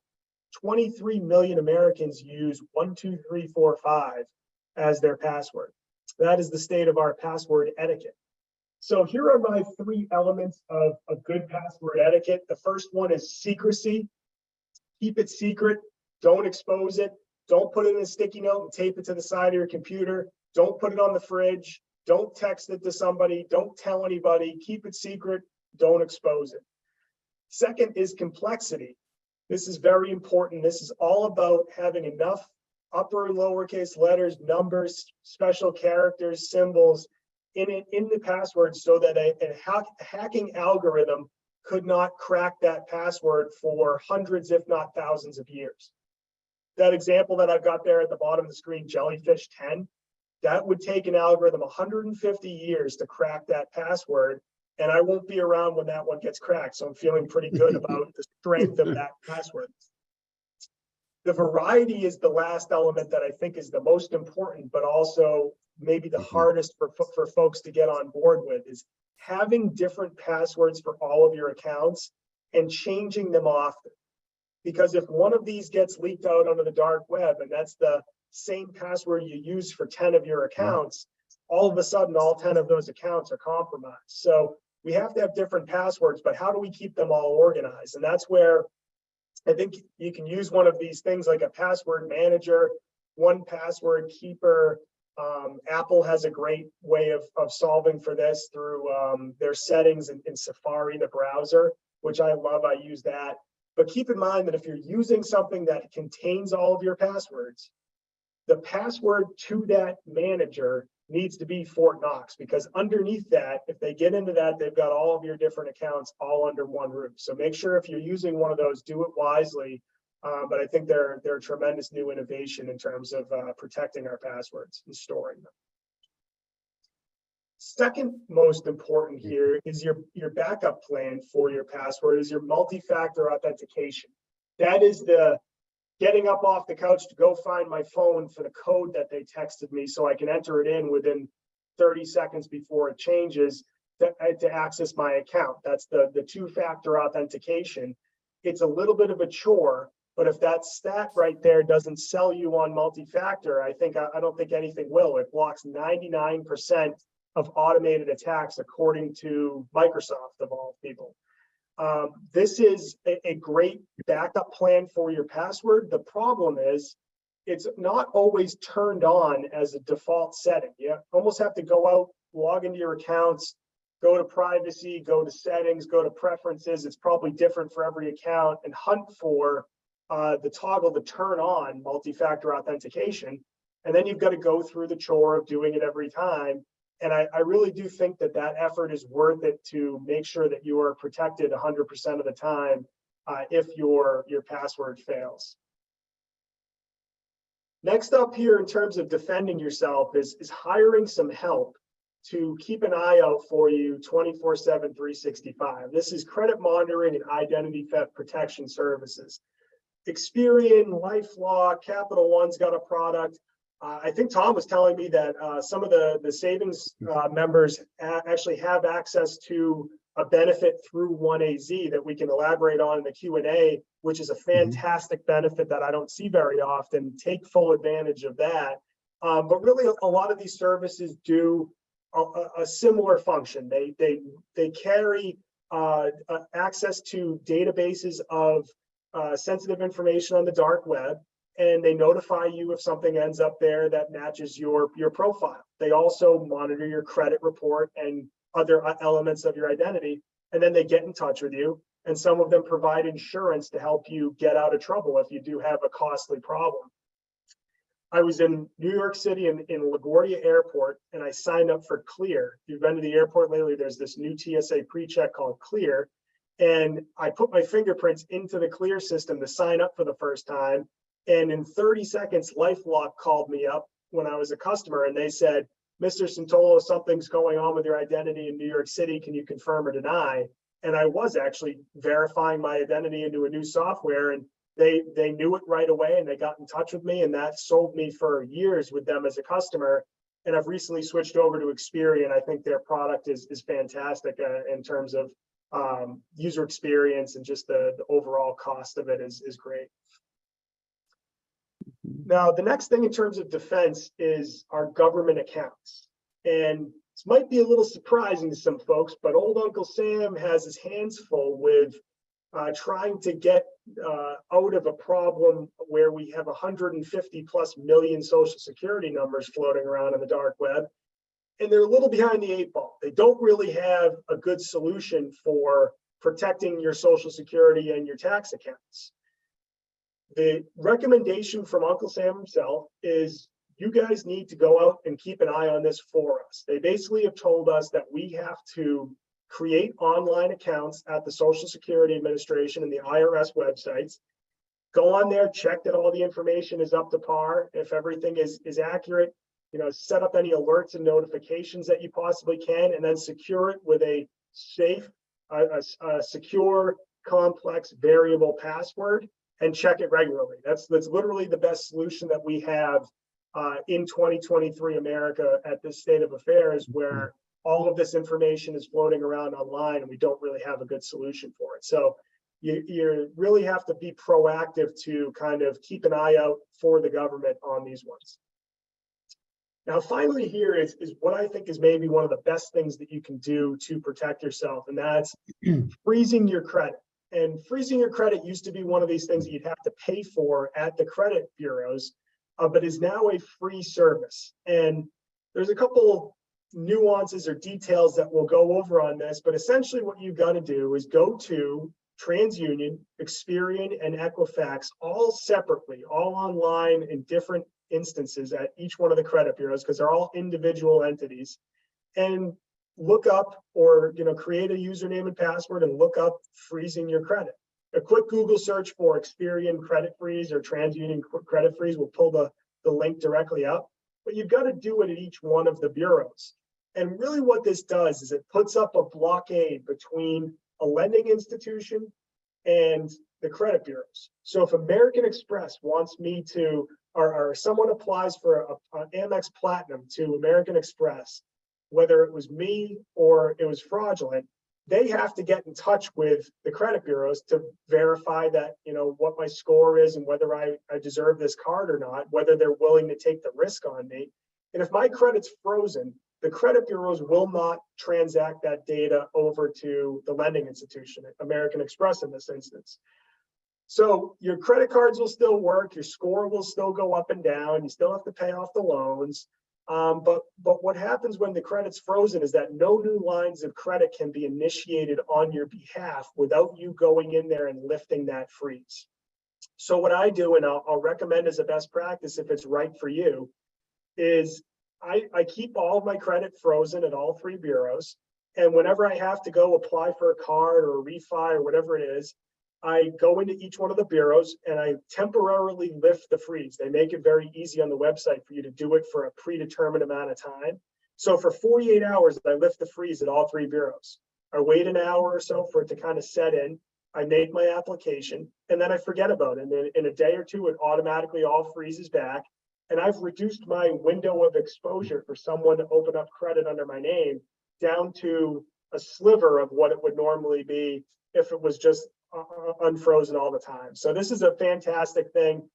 23 million Americans use 12345 as their password. That is the state of our password etiquette. So here are my three elements of a good password etiquette. The first one is secrecy. Keep it secret. Don't expose it. Don't put it in a sticky note and tape it to the side of your computer. Don't put it on the fridge. Don't text it to somebody. Don't tell anybody. Keep it secret. Don't expose it. Second is complexity. This is very important. This is all about having enough upper and lowercase letters, numbers, special characters, symbols in the password so that a hacking algorithm could not crack that password for hundreds, if not thousands of years. That example that I've got there at the bottom of the screen, Jellyfish 10, that would take an algorithm 150 years to crack that password, and I won't be around when that one gets cracked. So I'm feeling pretty good about the strength of that password. The variety is the last element that I think is the most important, but also maybe the hardest for folks to get on board with, is having different passwords for all of your accounts and changing them often. Because if one of these gets leaked out onto the dark web and that's the same password you use for 10 of your accounts, all of a sudden all 10 of those accounts are compromised. So we have to have different passwords, but how do we keep them all organized? And that's where I think you can use one of these things like a password manager, 1Password Keeper. Apple has a great way of solving for this through their settings in Safari, the browser, which I love. I use that. But keep in mind that if you're using something that contains all of your passwords, the password to that manager needs to be Fort Knox, because underneath that, if they get into that, they've got all of your different accounts all under one roof. So make sure if you're using one of those, do it wisely. But I think they're a tremendous new innovation in terms of protecting our passwords and storing them. Second most important here is your backup plan for your password is your multi-factor authentication. That is the getting up off the couch to go find my phone for the code that they texted me so I can enter it in within 30 seconds before it changes to access my account. That's the two-factor authentication. It's a little bit of a chore, but if that stat right there doesn't sell you on multi-factor, I don't think anything will. It blocks 99% of automated attacks according to Microsoft, of all people. This is a great backup plan for your password. The problem is it's not always turned on as a default setting. You almost have to go out, log into your accounts, go to privacy, go to settings, go to preferences. It's probably different for every account, and hunt for the toggle to turn on multi-factor authentication. And then you've got to go through the chore of doing it every time. And I really do think that effort is worth it to make sure that you are protected 100% of the time if your password fails. Next up here in terms of defending yourself is hiring some help to keep an eye out for you 24/7, 365. This is credit monitoring and identity theft protection services. Experian, LifeLock, Capital One's got a product. I think Tom was telling me that some of the savings members actually have access to a benefit through OneAZ that we can elaborate on in the Q&A, which is a fantastic benefit that I don't see very often. Take full advantage of that. But really, a lot of these services do a similar function. They carry access to databases of sensitive information on the dark web, and they notify you if something ends up there that matches your profile. They also monitor your credit report and other elements of your identity, and then they get in touch with you. And some of them provide insurance to help you get out of trouble if you do have a costly problem. I was in New York City in LaGuardia Airport, and I signed up for Clear. If you've been to the airport lately, there's this new TSA pre-check called Clear. And I put my fingerprints into the Clear system to sign up for the first time. And in 30 seconds, LifeLock called me up when I was a customer, and they said, "Mr. Santolo, something's going on with your identity in New York City. Can you confirm or deny?" And I was actually verifying my identity into a new software, and they knew it right away, and they got in touch with me, and that sold me for years with them as a customer. And I've recently switched over to Experian. I think their product is fantastic in terms of user experience, and just the overall cost of it is great. Now, the next thing in terms of defense is our government accounts. And this might be a little surprising to some folks, but old Uncle Sam has his hands full with trying to get out of a problem where we have 150+ million social security numbers floating around in the dark web. And they're a little behind the 8 ball. They don't really have a good solution for protecting your social security and your tax accounts. The recommendation from Uncle Sam himself is you guys need to go out and keep an eye on this for us. They basically have told us that we have to create online accounts at the Social Security Administration and the IRS websites. Go on there, check that all the information is up to par. If everything is accurate, set up any alerts and notifications that you possibly can, and then secure it with a safe, secure, complex, variable password, and check it regularly. That's literally the best solution that we have in 2023 America at this state of affairs, where all of this information is floating around online and we don't really have a good solution for it. So you really have to be proactive to kind of keep an eye out for the government on these ones. Now, finally here is what I think is maybe one of the best things that you can do to protect yourself, and that's freezing your credit. And freezing your credit used to be one of these things that you'd have to pay for at the credit bureaus, but is now a free service. And there's a couple nuances or details that we'll go over on this, but essentially what you've got to do is go to TransUnion, Experian, and Equifax all separately, all online in different instances at each one of the credit bureaus, because they're all individual entities, and look up or create a username and password and look up freezing your credit. A quick Google search for Experian credit freeze or TransUnion credit freeze will pull the link directly up, but you've got to do it at each one of the bureaus. And really what this does is it puts up a blockade between a lending institution and the credit bureaus. So if American Express wants me to, or someone applies for an Amex Platinum to American Express, whether it was me or it was fraudulent, they have to get in touch with the credit bureaus to verify that, what my score is and whether I deserve this card or not, whether they're willing to take the risk on me. And if my credit's frozen, the credit bureaus will not transact that data over to the lending institution, American Express in this instance. So your credit cards will still work, your score will still go up and down, you still have to pay off the loans. But what happens when the credit's frozen is that no new lines of credit can be initiated on your behalf without you going in there and lifting that freeze. So what I do, and I'll recommend as a best practice if it's right for you, is I keep all of my credit frozen at all three bureaus. And whenever I have to go apply for a card or a refi or whatever it is, I go into each one of the bureaus and I temporarily lift the freeze. They make it very easy on the website for you to do it for a predetermined amount of time. So for 48 hours, I lift the freeze at all three bureaus. I wait an hour or so for it to kind of set in. I make my application and then I forget about it. And then in a day or two, it automatically all freezes back. And I've reduced my window of exposure for someone to open up credit under my name down to a sliver of what it would normally be if it was just unfrozen all the time. So this is a fantastic thing.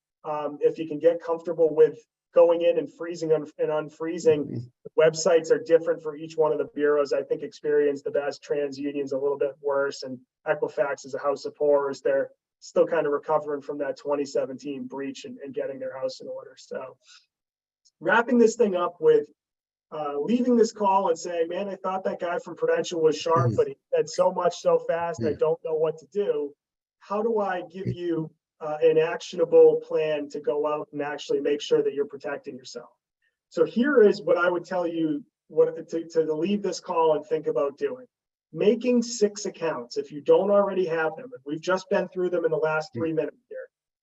If you can get comfortable with going in and freezing and unfreezing, websites are different for each one of the bureaus. I think Experian's the best, TransUnion's a little bit worse, and Equifax is a house of horrors. They're still kind of recovering from that 2017 breach and getting their house in order. So wrapping this thing up with leaving this call and saying, man, I thought that guy from Prudential was sharp, but he said so much so fast, I don't know what to do. How do I give you an actionable plan to go out and actually make sure that you're protecting yourself? So here is what I would tell you to leave this call and think about doing. Making 6 accounts, if you don't already have them, and we've just been through them in the last 3 minutes here.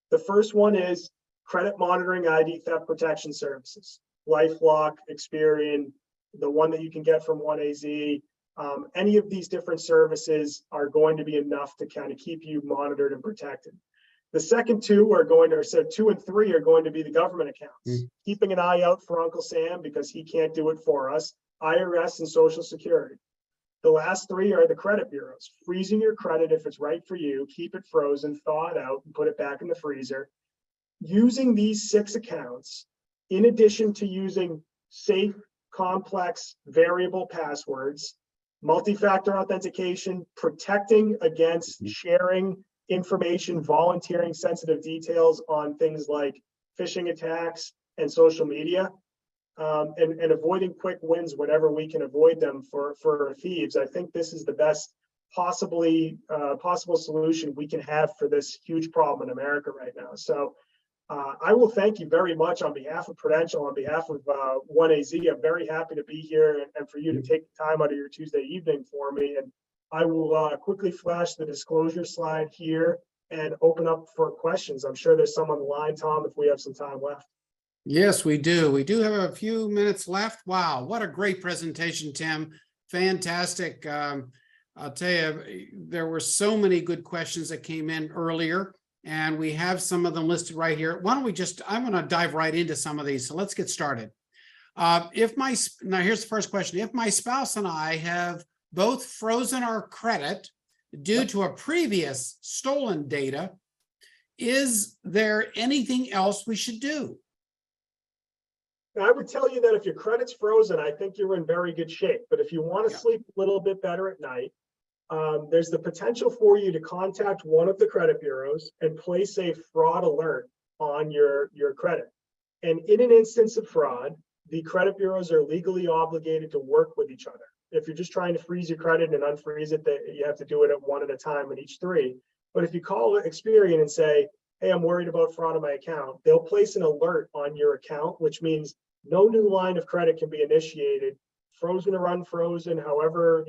The first one is credit monitoring ID theft protection services. LifeLock, Experian, the one that you can get from OneAZ, any of these different services are going to be enough to kind of keep you monitored and protected. The second two are going to, so 2 and 3 are going to be the government accounts, keeping an eye out for Uncle Sam because he can't do it for us, IRS and Social Security. The last 3 are the credit bureaus, freezing your credit if it's right for you, keep it frozen, thaw it out, and put it back in the freezer. Using these 6 accounts, in addition to using safe, complex, variable passwords, multi-factor authentication, protecting against sharing information, volunteering sensitive details on things like phishing attacks and social media, and avoiding quick wins whenever we can avoid them for thieves. I think this is the best possible solution we can have for this huge problem in America right now. So I will thank you very much on behalf of Prudential, on behalf of OneAZ. I'm very happy to be here and for you to take the time out of your Tuesday evening for me. And I will quickly flash the disclosure slide here and open up for questions. I'm sure there's some on the line, Tom, if we have some time left. Yes, we do. We do have a few minutes left. Wow, what a great presentation, Tim. Fantastic. I'll tell you, there were so many good questions that came in earlier, and we have some of them listed right here. Why don't we I'm going to dive right into some of these. So let's get started. Now here's the first question. If my spouse and I have both frozen our credit due to a previous stolen data, is there anything else we should do? Now, I would tell you that if your credit's frozen, I think you're in very good shape. But if you want to sleep a little bit better at night, there's the potential for you to contact one of the credit bureaus and place a fraud alert on your credit. And in an instance of fraud, the credit bureaus are legally obligated to work with each other. If you're just trying to freeze your credit and unfreeze it, you have to do it at one at a time in each 3. But if you call Experian and say, hey, I'm worried about fraud on my account, they'll place an alert on your account, which means no new line of credit can be initiated, frozen or unfrozen, however,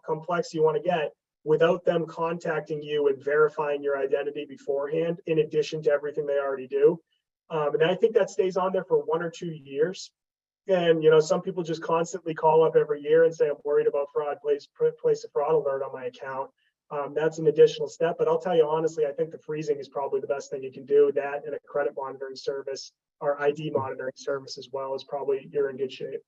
complex you want to get, without them contacting you and verifying your identity beforehand, in addition to everything they already do. And I think that stays on there for 1 or 2 years. And, some people just constantly call up every year and say, I'm worried about fraud, place a fraud alert on my account. That's an additional step. But I'll tell you honestly, I think the freezing is probably the best thing you can do. That and a credit monitoring service or ID monitoring service as well is probably, you're in good shape.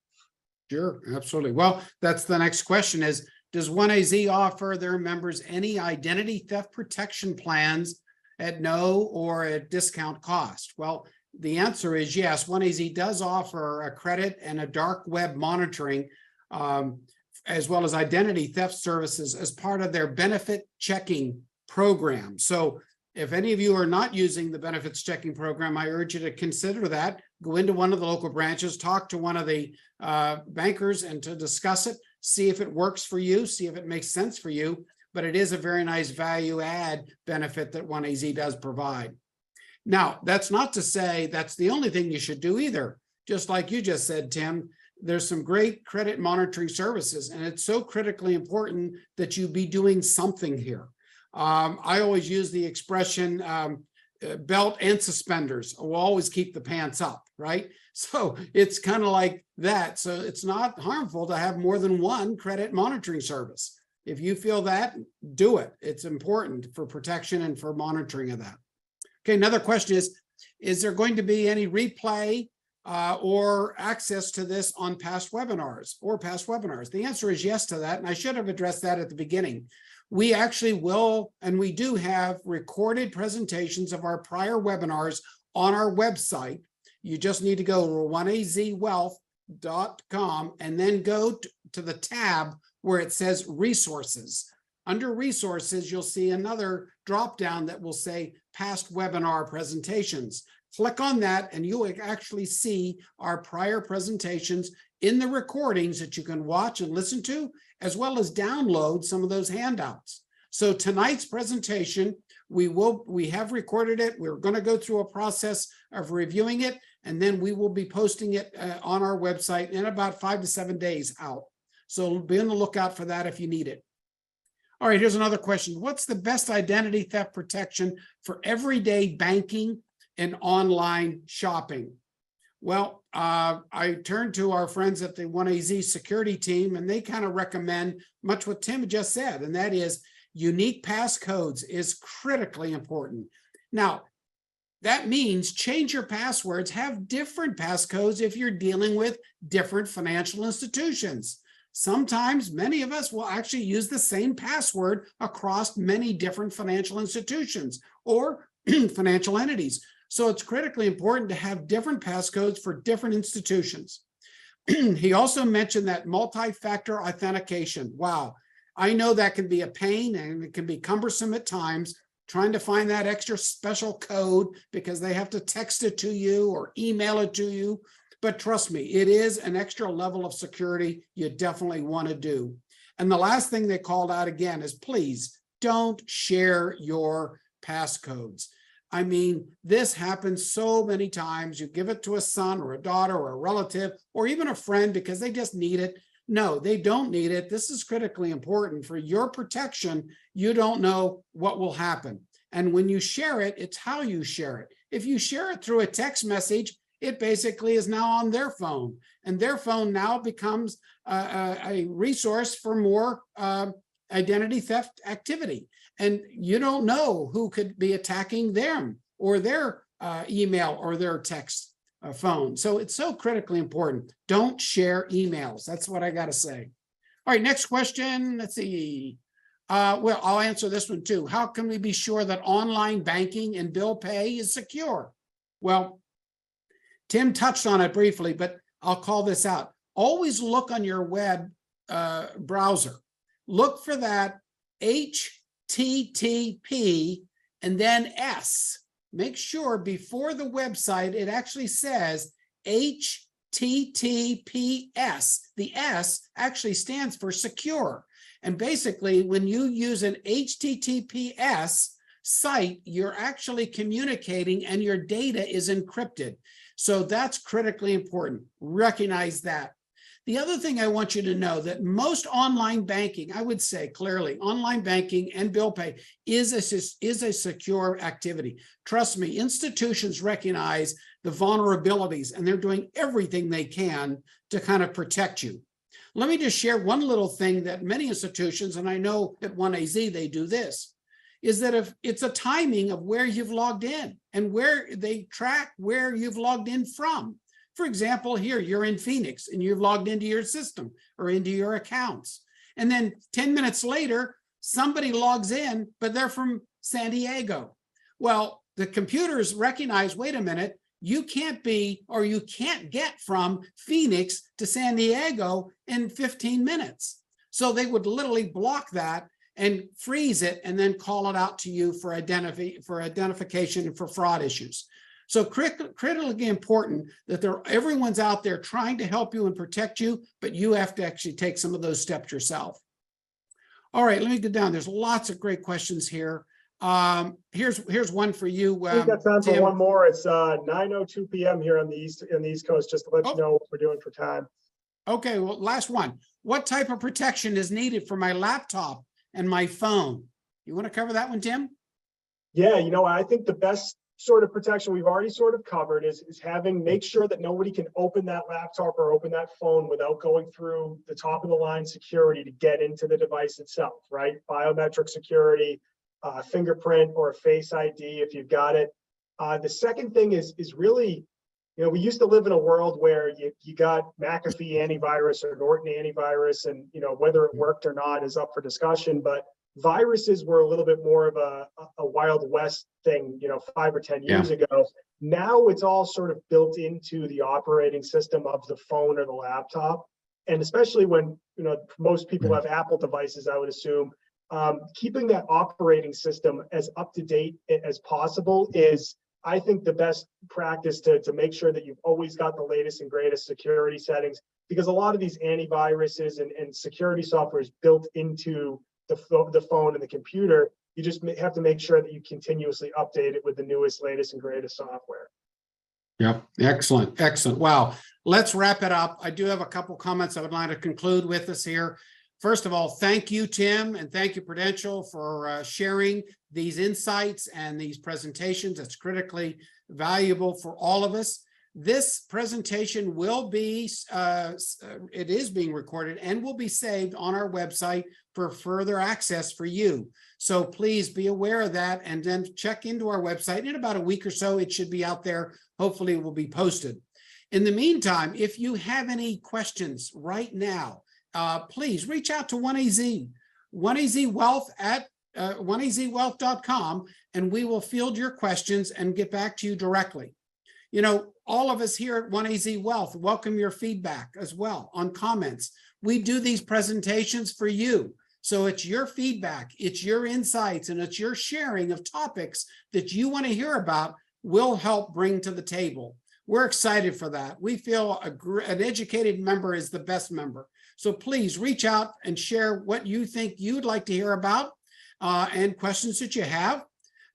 Sure, absolutely. Well, that's the next question is, does OneAZ offer their members any identity theft protection plans at no or at discount cost? Well, the answer is yes. OneAZ does offer a credit and a dark web monitoring, as well as identity theft services as part of their benefit checking program. So if any of you are not using the benefits checking program, I urge you to consider that. Go into one of the local branches, talk to one of the bankers and to discuss it, see if it works for you, see if it makes sense for you. But it is a very nice value add benefit that OneAZ does provide. Now, that's not to say that's the only thing you should do either. Just like you just said, Tim, there's some great credit monitoring services, and it's so critically important that you be doing something here. I always use the expression belt and suspenders will always keep the pants up, right? So it's kind of like that. So it's not harmful to have more than one credit monitoring service. If you feel that, do it. It's important for protection and for monitoring of that. Okay, another question is there going to be any replay or access to this on past webinars? The answer is yes to that, and I should have addressed that at the beginning. We actually will, and we do have recorded presentations of our prior webinars on our website. You just need to go to oneazwealth.com and then go to the tab where it says resources. Under resources, you'll see another drop down that will say past webinar presentations. Click on that and you will actually see our prior presentations in the recordings that you can watch and listen to, as well as download some of those handouts. So tonight's presentation, we have recorded it. We're going to go through a process of reviewing it, and then we will be posting it on our website in about 5 to 7 days out. So be on the lookout for that if you need it. All right, here's another question. What's the best identity theft protection for everyday banking and online shopping? Well, I turned to our friends at the OneAZ security team, and they kind of recommend much what Tim just said, and that is unique passcodes is critically important. Now, that means change your passwords, have different passcodes if you're dealing with different financial institutions. Sometimes many of us will actually use the same password across many different financial institutions or financial entities. So it's critically important to have different passcodes for different institutions. He also mentioned that multi-factor authentication. Wow, I know that can be a pain and it can be cumbersome at times, trying to find that extra special code because they have to text it to you or email it to you. But trust me, it is an extra level of security you definitely want to do. And the last thing they called out again is please don't share your passcodes. I mean, this happens so many times. You give it to a son or a daughter or a relative or even a friend because they just need it. No, they don't need it. This is critically important for your protection. You don't know what will happen. And when you share it, it's how you share it. If you share it through a text message, it basically is now on their phone, and their phone now becomes a resource for more identity theft activity. And you don't know who could be attacking them or their email or their text phone. So it's so critically important. Don't share emails. That's what I got to say. All right, next question. Let's see. Well, I'll answer this one too. How can we be sure that online banking and bill pay is secure? Well, Tim touched on it briefly, but I'll call this out. Always look on your web browser. Look for that HTTP and then S. Make sure before the website, it actually says HTTPS. The S actually stands for secure. And basically, when you use an HTTPS, site, you're actually communicating and your data is encrypted. So that's critically important. Recognize that. The other thing I want you to know that most online banking, I would say clearly, online banking and bill pay is a secure activity. Trust me, institutions recognize the vulnerabilities and they're doing everything they can to kind of protect you. Let me just share one little thing that many institutions, and I know at OneAZ they do this, is that if it's a timing of where you've logged in and where they track where you've logged in from. For example, here you're in Phoenix and you've logged into your system or into your accounts. And then 10 minutes later, somebody logs in, but they're from San Diego. Well, the computers recognize, wait a minute, you can't be, or you can't get from Phoenix to San Diego in 15 minutes. So they would literally block that and freeze it and then call it out to you for identification and for fraud issues. So critically important that everyone's out there trying to help you and protect you, but you have to actually take some of those steps yourself. All right, let me go down. There's lots of great questions here. Here's one for you. I think that's time Tim. for one more. It's 9:02 p.m. here on the East Coast, just to let you know what we're doing for time. Okay, well, last one. What type of protection is needed for my laptop and my phone? You want to cover that one, Tim? Yeah, I think the best sort of protection we've already sort of covered is make sure that nobody can open that laptop or open that phone without going through the top of the line security to get into the device itself, right? Biometric security, fingerprint or Face ID if you've got it. The second thing is really, we used to live in a world where you got McAfee antivirus or Norton antivirus, and whether it worked or not is up for discussion. But viruses were a little bit more of a Wild West thing, 5 or 10 years ago. Now it's all sort of built into the operating system of the phone or the laptop. And especially when, most people have Apple devices, I would assume, keeping that operating system as up to date as possible is, I think, the best practice to make sure that you've always got the latest and greatest security settings, because a lot of these antiviruses and security software is built into the phone and the computer. You just have to make sure that you continuously update it with the newest, latest, and greatest software. Yep. Excellent. Excellent. Wow. Let's wrap it up. I do have a couple comments I would like to conclude with us here. First of all, thank you, Tim, and thank you, Prudential, for sharing these insights and these presentations. It's critically valuable for all of us. This presentation will be, it is being recorded and will be saved on our website for further access for you. So please be aware of that and then check into our website. In about a week or so, it should be out there. Hopefully it will be posted. In the meantime, if you have any questions right now, please reach out to OneAZ Wealth at OneAZWealth.com, and we will field your questions and get back to you directly. All of us here at OneAZ Wealth welcome your feedback as well on comments. We do these presentations for you. So it's your feedback, it's your insights, and it's your sharing of topics that you want to hear about will help bring to the table. We're excited for that. We feel an educated member is the best member. So please reach out and share what you think you'd like to hear about and questions that you have.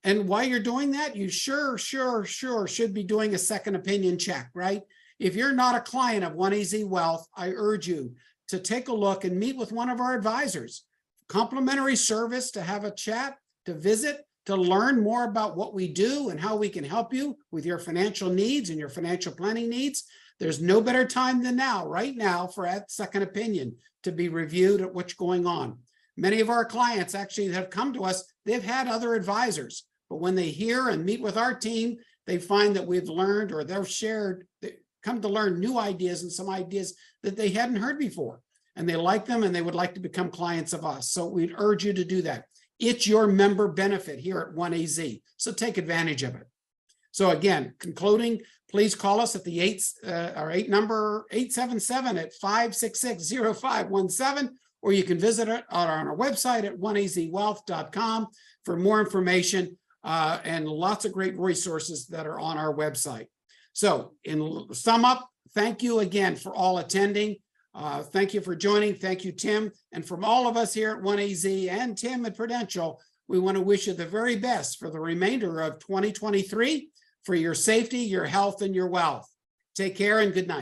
And while you're doing that, you sure should be doing a second opinion check, right? If you're not a client of OneAZ Wealth, I urge you to take a look and meet with one of our advisors. Complimentary service to have a chat, to visit, to learn more about what we do and how we can help you with your financial needs and your financial planning needs. There's no better time than now, right now, for a second opinion to be reviewed at what's going on. Many of our clients actually have come to us, they've had other advisors, but when they hear and meet with our team, they find that we've learned or they've shared, they come to learn new ideas and some ideas that they hadn't heard before. And they like them and they would like to become clients of us. So we'd urge you to do that. It's your member benefit here at OneAZ. So take advantage of it. So again, concluding, please call us at the number 877 at 566-0517, or you can visit it on our website at oneazwealth.com for more information and lots of great resources that are on our website. So in sum up, thank you again for all attending. Thank you for joining. Thank you, Tim. And from all of us here at OneAZ and Tim at Prudential, We want to wish you the very best for the remainder of 2023 for your safety, your health, and your wealth. Take care and good night.